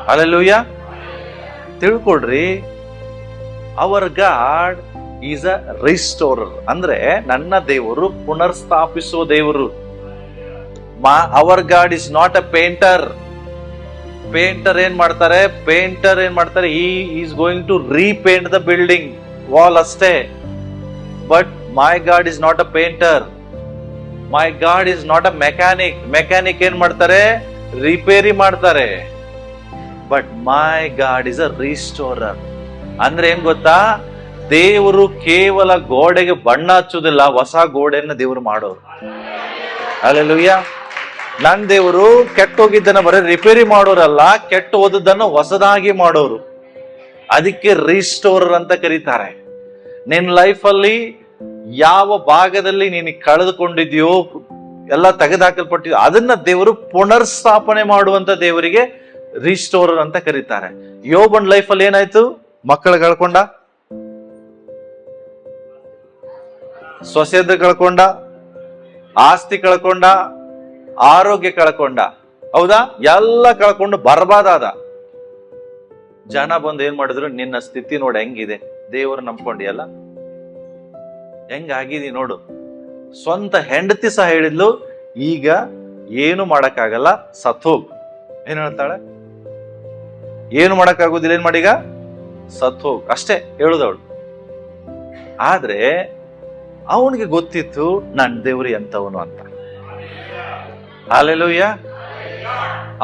ಹಲ್ಲೆಲೂಯಾ. ತಿಳ್ಕೊಳ್ರಿ, our God is a restorer. ಅಂದ್ರೆ ನನ್ನ ದೇವರು ಪುನರ್ಸ್ಥಾಪಿಸುವ ದೇವರು. Our God is not a painter. Painter ಏನ್ ಮಾಡ್ತಾರೆ? He is going to repaint the building wall ಅಷ್ಟೇ. But my God is not a painter. My God is not a mechanic. Mechanic ಏನ್ ಮಾಡ್ತಾರೆ? ರಿಪೇರಿ ಮಾಡ್ತಾರೆ. But my God is a restorer. ಅಂದ್ರೆ ಏನ್ ಗೊತ್ತಾ? ದೇವರು ಕೇವಲ ಗೋಡೆಗೆ ಬಣ್ಣ ಹಚ್ಚುದಿಲ್ಲ, ಹೊಸ ಗೋಡೆಯನ್ನ ದೇವರು ಮಾಡೋರು. ಹಲ್ಲೆಲೂಯಾ. ನನ್ ದೇವರು ಕೆಟ್ಟ ಹೋಗಿದ್ದನ್ನ ಬರೀ ರಿಪೇರಿ ಮಾಡೋರಲ್ಲ, ಕೆಟ್ಟ ಹೋದದ್ದನ್ನ ಹೊಸದಾಗಿ ಮಾಡೋರು. ಅದಕ್ಕೆ ರಿಸ್ಟೋರರ್ ಅಂತ ಕರೀತಾರೆ. ನಿನ್ ಲೈಫ್ ಅಲ್ಲಿ ಯಾವ ಭಾಗದಲ್ಲಿ ನೀನು ಕಳೆದುಕೊಂಡಿದ್ಯೋ, ಎಲ್ಲ ತೆಗೆದುಹಾಕಲ್ಪಟ್ಟಿದ್ಯೋ, ಅದನ್ನ ದೇವರು ಪುನರ್ಸ್ಥಾಪನೆ ಮಾಡುವಂತ ದೇವರಿಗೆ ರಿಸ್ಟೋರರ್ ಅಂತ ಕರೀತಾರೆ. ಯೋಬನ್ ಲೈಫ್ ಅಲ್ಲಿ ಏನಾಯ್ತು? ಮಕ್ಕಳು ಕಳ್ಕೊಂಡ, ಸೊಸೆದ ಕಳ್ಕೊಂಡ, ಆಸ್ತಿ ಕಳ್ಕೊಂಡ, ಆರೋಗ್ಯ ಕಳ್ಕೊಂಡ. ಹೌದಾ? ಎಲ್ಲ ಕಳ್ಕೊಂಡು ಬರ್ಬಾದಾದ. ಜನ ಬಂದು ಏನ್ ಮಾಡಿದ್ರು? ನಿನ್ನ ಸ್ಥಿತಿ ನೋಡಿ ಹೆಂಗಿದೆ, ದೇವರು ನಂಬ್ಕೊಂಡಿಯಲ್ಲ, ಹೆಂಗಾಗಿದಿ ನೋಡು. ಸ್ವಂತ ಹೆಂಡತಿ ಸಹ ಹೇಳಿದ್ಲು, ಈಗ ಏನು ಮಾಡಕ್ಕಾಗಲ್ಲ, ಸತ್ತೋಗು. ಏನ್ ಹೇಳ್ತಾಳೆ? ಏನು ಮಾಡಕ್ಕಾಗೋದಿಲ್ಲ, ಏನ್ ಮಾಡೀಗ? ಸತ್ತೋಗು ಅಷ್ಟೇ ಹೇಳುದವಳು. ಆದ್ರೆ ಅವನಿಗೆ ಗೊತ್ತಿತ್ತು ನನ್ ದೇವ್ರು ಎಂತವನು ಅಂತ. ಹಲ್ಲೆಲೂಯ.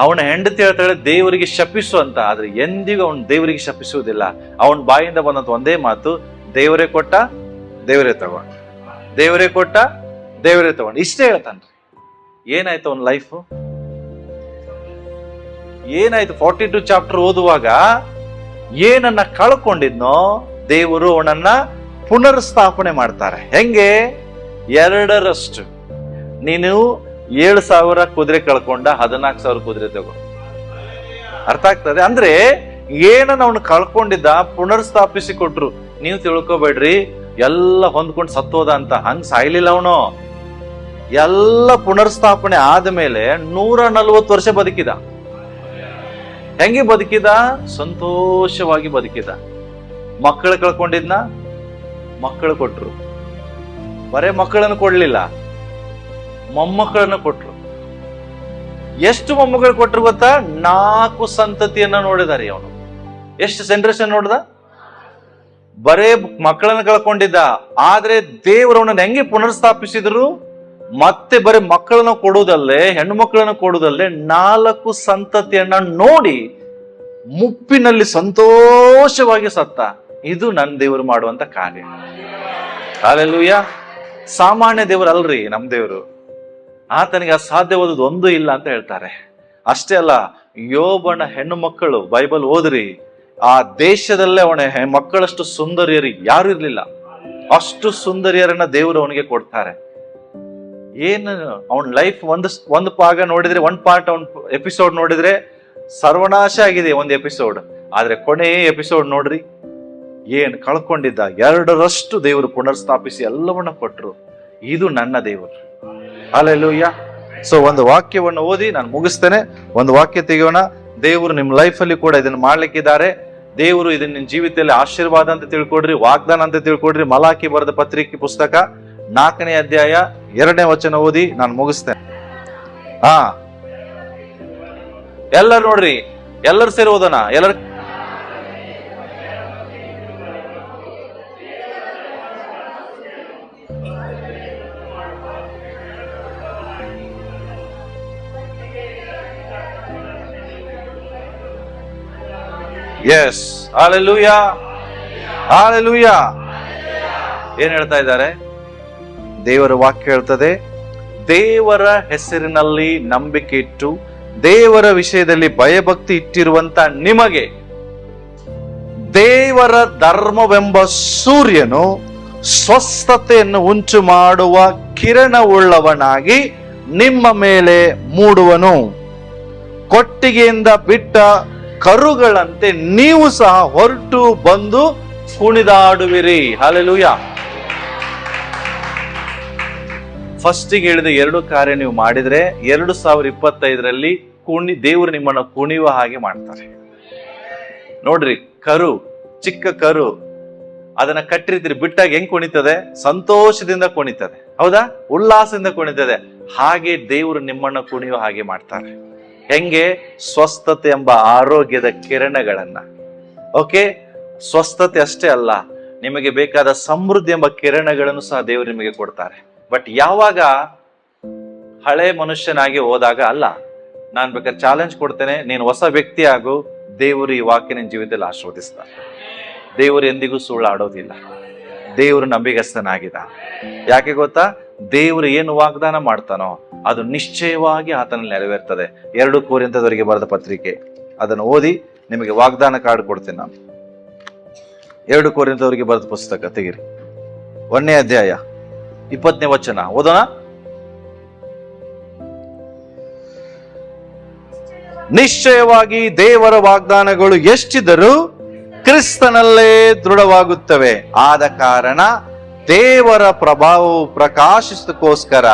ಅವನ ಹೆಂಡತಿ ಹೇಳ್ತಾಳೆ ದೇವರಿಗೆ ಶಪಿಸು ಅಂತ. ಆದ್ರೆ ಎಂದಿಗೂ ಅವನು ದೇವರಿಗೆ ಶಪಿಸುವುದಿಲ್ಲ. ಅವನ ಬಾಯಿಂದ ಬಂದಂತ ಒಂದೇ ಮಾತು, ದೇವರೇ ಕೊಟ್ಟ ದೇವರೇ ತಗೊಂಡ, ದೇವರೇ ಕೊಟ್ಟ ದೇವರೇ ತಗೊಂಡು, ಇಷ್ಟೇ ಹೇಳ್ತಾನ್ರಿ. ಏನಾಯ್ತು ಅವನ ಲೈಫ್? ಏನಾಯ್ತು? 42 ಚಾಪ್ಟರ್ ಓದುವಾಗ ಏನನ್ನ ಕಳ್ಕೊಂಡಿದ್ನೋ ದೇವರು ಅವನನ್ನ ಪುನರ್ಸ್ಥಾಪನೆ ಮಾಡ್ತಾರೆ. ಹೆಂಗೆ? 2ರಷ್ಟು. ನೀನು 7,000 ಕುದುರೆ ಕಳ್ಕೊಂಡ, 14,000 ಕುದುರೆ ತಗೋ. ಅರ್ಥ ಆಗ್ತದೆ? ಅಂದ್ರೆ ಏನನ್ನ ಅವನು ಕಳ್ಕೊಂಡಿದ್ದ ಪುನರ್ಸ್ಥಾಪಿಸಿ ಕೊಟ್ರು. ನೀವು ತಿಳ್ಕೊಬೇಡ್ರಿ ಎಲ್ಲ ಹೊಂದ್ಕೊಂಡು ಸತ್ತೋದ ಅಂತ. ಹಂಗ್ ಸಾಯ್ಲಿಲ್ಲ ಅವನು. ಎಲ್ಲ ಪುನರ್ಸ್ಥಾಪನೆ ಆದ್ಮೇಲೆ 140 ವರ್ಷ ಬದುಕಿದ. ಹೆಂಗೆ ಬದುಕಿದ? ಸಂತೋಷವಾಗಿ ಬದುಕಿದ. ಮಕ್ಕಳು ಕಳ್ಕೊಂಡಿದ್ನ, ಮಕ್ಕಳು ಕೊಟ್ರು. ಬರೇ ಮಕ್ಕಳನ್ನು ಕೊಡ್ಲಿಲ್ಲ, ಮೊಮ್ಮಕ್ಕಳನ್ನು ಕೊಟ್ರು. ಎಷ್ಟು ಮೊಮ್ಮಕ್ಕಳು ಕೊಟ್ರು ಗೊತ್ತಾ? 4 ಸಂತತಿಯನ್ನ ನೋಡಿದಾರೆ ಅವನು. ಎಷ್ಟು ಜನರೇಷನ್ ನೋಡ್ದ? ಬರೇ ಮಕ್ಕಳನ್ನ ಕಳ್ಕೊಂಡಿದ್ದ. ಆದ್ರೆ ದೇವರು ಅವನನ್ನ ಹೆಂಗೆ ಪುನರ್ಸ್ಥಾಪಿಸಿದ್ರು? ಮತ್ತೆ ಬರೀ ಮಕ್ಕಳನ್ನ ಕೊಡುವುದಲ್ಲೇ, ಹೆಣ್ಣು ಮಕ್ಕಳನ್ನ ಕೊಡುವುದಲ್ಲೇ 4 ಸಂತತಿಯನ್ನ ನೋಡಿ ಮುಪ್ಪಿನಲ್ಲಿ ಸಂತೋಷವಾಗಿ ಸತ್ತ. ಇದು ನನ್ನ ದೇವರು ಮಾಡುವಂತ ಕಾರ್ಯ. ಹಲ್ಲೆಲೂಯಾ. ಸಾಮಾನ್ಯ ದೇವರು ಅಲ್ರಿ ನಮ್ ದೇವರು. ಆತನಿಗೆ ಅಸಾಧ್ಯವಾದದ್ದು ಒಂದು ಇಲ್ಲ ಅಂತ ಹೇಳ್ತಾರೆ. ಅಷ್ಟೇ ಅಲ್ಲ, ಯೋಬನ ಹೆಣ್ಣು ಮಕ್ಕಳು ಬೈಬಲ್ ಓದ್ರಿ, ಆ ದೇಶದಲ್ಲೇ ಅವನ ಮಕ್ಕಳಷ್ಟು ಸುಂದರಿಯರು ಯಾರು ಇರ್ಲಿಲ್ಲ. ಅಷ್ಟು ಸುಂದರಿಯರನ್ನ ದೇವರು ಅವನಿಗೆ ಕೊಡ್ತಾರೆ. ಏನು ಅವನ ಲೈಫ್ ಒಂದು ಭಾಗ ನೋಡಿದ್ರೆ, ಒಂದು ಪಾರ್ಟ್ ಅವನ್ ಎಪಿಸೋಡ್ ನೋಡಿದ್ರೆ ಸರ್ವನಾಶ ಆಗಿದೆ ಒಂದು ಎಪಿಸೋಡ್. ಆದ್ರೆ ಕೊನೆ ಎಪಿಸೋಡ್ ನೋಡ್ರಿ, ಏನ್ ಕಳ್ಕೊಂಡಿದ್ದ 2ರಷ್ಟು ದೇವರು ಪುನರ್ಸ್ಥಾಪಿಸಿ ಎಲ್ಲವನ್ನ ಕೊಟ್ರು. ಇದು ನನ್ನ ದೇವರು. ಹಲ್ಲೆಲೂಯಾ. ಸೊ ಒಂದು ವಾಕ್ಯವನ್ನು ಓದಿ ನಾನು ಮುಗಿಸ್ತೇನೆ. ಒಂದು ವಾಕ್ಯ ತೆಗೆಯೋಣ. ದೇವರು ನಿಮ್ ಲೈಫ್ ಅಲ್ಲಿ ಕೂಡ ಇದನ್ನ ಮಾಡ್ಲಿಕ್ಕಿದ್ದಾರೆ. ದೇವರು ಇದನ್ನ ನಿಮ್ ಜೀವಿತದಲ್ಲಿ ಆಶೀರ್ವಾದ ಅಂತ ತಿಳ್ಕೊಡ್ರಿ, ವಾಗ್ದಾನ ಅಂತ ತಿಳ್ಕೊಡ್ರಿ. ಮಲಾಕಿ ಬರೆದ ಪತ್ರಿಕೆ ಪುಸ್ತಕ 4ನೇ ಅಧ್ಯಾಯ 2ನೇ ವಚನ ಓದಿ ನಾನು ಮುಗಿಸ್ತೇನೆ. ಎಲ್ಲರೂ ನೋಡ್ರಿ, ಎಲ್ಲರೂ ಸೇರಿ ಓದೋಣ. ಎಲ್ಲರೂ ಎಸ್. Hallelujah, hallelujah. ಏನ್ ಹೇಳ್ತಾ ಇದ್ದಾರೆ? ದೇವರ ವಾಕ್ಯ ಹೇಳ್ತದೆ, ದೇವರ ಹೆಸರಿನಲ್ಲಿ ನಂಬಿಕೆ ಇಟ್ಟು ದೇವರ ವಿಷಯದಲ್ಲಿ ಭಯಭಕ್ತಿ ಇಟ್ಟಿರುವಂತ ನಿಮಗೆ ದೇವರ ಧರ್ಮವೆಂಬ ಸೂರ್ಯನು ಸ್ವಸ್ಥತೆಯನ್ನು ಉಂಟು ಮಾಡುವ ಕಿರಣವುಳ್ಳವನಾಗಿ ನಿಮ್ಮ ಮೇಲೆ ಮೂಡುವನು. ಕೊಟ್ಟಿಗೆಯಿಂದ ಬಿಟ್ಟ ಕರುಗಳಂತೆ ನೀವು ಸಹ ಹೊರಟು ಬಂದು ಕುಣಿದಾಡುವಿರಿ. ಹಲ್ಲೆಲೂಯಾ. ಫಸ್ಟಿಗೆ ಹೇಳಿದ 2 ಕಾರ್ಯ ನೀವು ಮಾಡಿದ್ರೆ 2025ರಲ್ಲಿ ದೇವರು ನಿಮ್ಮನ್ನ ಕುಣಿಯುವ ಹಾಗೆ ಮಾಡ್ತಾರೆ. ನೋಡ್ರಿ, ಕರು, ಚಿಕ್ಕ ಕರು, ಅದನ್ನ ಕಟ್ಟಿರ್ತೀರಿ, ಬಿಟ್ಟಾಗ ಹೆಂಗ್ ಕುಣಿತದೆ? ಸಂತೋಷದಿಂದ ಕುಣಿತದೆ. ಹೌದಾ? ಉಲ್ಲಾಸದಿಂದ ಕುಣಿತದೆ. ಹಾಗೆ ದೇವರು ನಿಮ್ಮನ್ನ ಕುಣಿಯುವ ಹಾಗೆ ಮಾಡ್ತಾರೆ. ಹೆಂಗೆ? ಸ್ವಸ್ಥತೆ ಎಂಬ ಆರೋಗ್ಯದ ಕಿರಣಗಳನ್ನ. ಓಕೆ, ಸ್ವಸ್ಥತೆ ಅಷ್ಟೇ ಅಲ್ಲ, ನಿಮಗೆ ಬೇಕಾದ ಸಮೃದ್ಧಿ ಎಂಬ ಕಿರಣಗಳನ್ನು ಸಹ ದೇವರು ನಿಮಗೆ ಕೊಡ್ತಾರೆ. ಬಟ್ ಯಾವಾಗ ಹಳೆ ಮನುಷ್ಯನಾಗಿ ಹೋದಾಗ ಅಲ್ಲ. ನಾನು ಬೇಕಾದ್ರೆ ಚಾಲೆಂಜ್ ಕೊಡ್ತೇನೆ, ನೀನು ಹೊಸ ವ್ಯಕ್ತಿ ಆಗು. ದೇವರು ಈ ವಾಕ್ಯ ನಿನ್ನ ಜೀವಿತದಲ್ಲಿ ಆಶೀರ್ವದಿಸ್ತಾನೆ. ದೇವರು ಎಂದಿಗೂ ಸುಳ್ಳು ಆಡೋದಿಲ್ಲ. ದೇವರು ನಂಬಿಗಸ್ತನಾಗಿದ್ದ. ಯಾಕೆ ಗೊತ್ತಾ? ದೇವರು ಏನು ವಾಗ್ದಾನ ಮಾಡ್ತಾನೋ ಅದು ನಿಶ್ಚಯವಾಗಿ ಆತನಲ್ಲಿ ನೆರವೇರ್ತದೆ. 2 ಕೊರಿಂಥದವರಿಗೆ ಬರೆದ ಪತ್ರಿಕೆ, ಅದನ್ನು ಓದಿ, ನಿಮಗೆ ವಾಗ್ದಾನ ಕಾರ್ಡ್ ಕೊಡ್ತೇನೆ ನಾನು. 2 ಕೊರಿಂಥದವರಿಗೆ ಬರೆದ ಪುಸ್ತಕ ತೆಗಿರಿ, 1ನೇ ಅಧ್ಯಾಯ 20ನೇ ವಚನ ಓದೋಣ. ನಿಶ್ಚಯವಾಗಿ ದೇವರ ವಾಗ್ದಾನಗಳು ಎಷ್ಟಿದ್ದರೂ ಕ್ರಿಸ್ತನಲ್ಲೇ ದೃಢವಾಗುತ್ತವೆ. ಆದ ಕಾರಣ ದೇವರ ಪ್ರಭಾವವು ಪ್ರಕಾಶಿಸೋದಕ್ಕೋಸ್ಕರ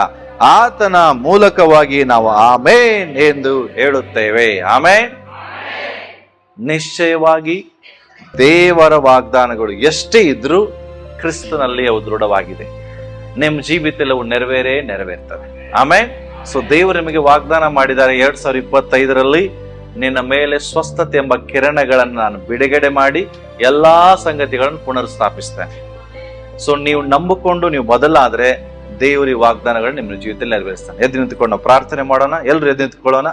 ಆತನ ಮೂಲಕವಾಗಿ ನಾವು ಆಮೇನ್ ಎಂದು ಹೇಳುತ್ತೇವೆ. ಆಮೇನ್. ನಿಶ್ಚಯವಾಗಿ ದೇವರ ವಾಗ್ದಾನಗಳು ಎಷ್ಟೇ ಇದ್ರೂ ಕ್ರಿಸ್ತನಲ್ಲಿ ಅವು ದೃಢವಾಗಿದೆ. ನಿಮ್ಮ ಜೀವಿತದಲ್ಲಿ ಅವು ನೆರವೇರ್ತವೆ. ಆಮೇನ್. ಸೊ ದೇವರು ನಿಮಗೆ ವಾಗ್ದಾನ ಮಾಡಿದ್ದಾರೆ, 2025ರಲ್ಲಿ ನಿನ್ನ ಮೇಲೆ ಸ್ವಸ್ಥತೆ ಎಂಬ ಕಿರಣಗಳನ್ನು ನಾನು ಬಿಡುಗಡೆ ಮಾಡಿ ಎಲ್ಲಾ ಸಂಗತಿಗಳನ್ನು ಪುನರ್ಸ್ಥಾಪಿಸ್ತೇನೆ. ಸೊ ನೀವು ನಂಬಿಕೊಂಡು ನೀವು ಬದಲಾದ್ರೆ ದೇವರ ವಾಗ್ದಾನಗಳು ನಿಮ್ಮ ಜೀವಿತದಲ್ಲಿ ನೆರವೇರಿಸ್ತಾನೆ. ಎದ್ದು ನಿಂತ್ಕೊಂಡು ನಾವು ಪ್ರಾರ್ಥನೆ ಮಾಡೋಣ. ಎಲ್ಲರೂ ಎದ್ದು ನಿಂತ್ಕೊಳ್ಳೋಣ.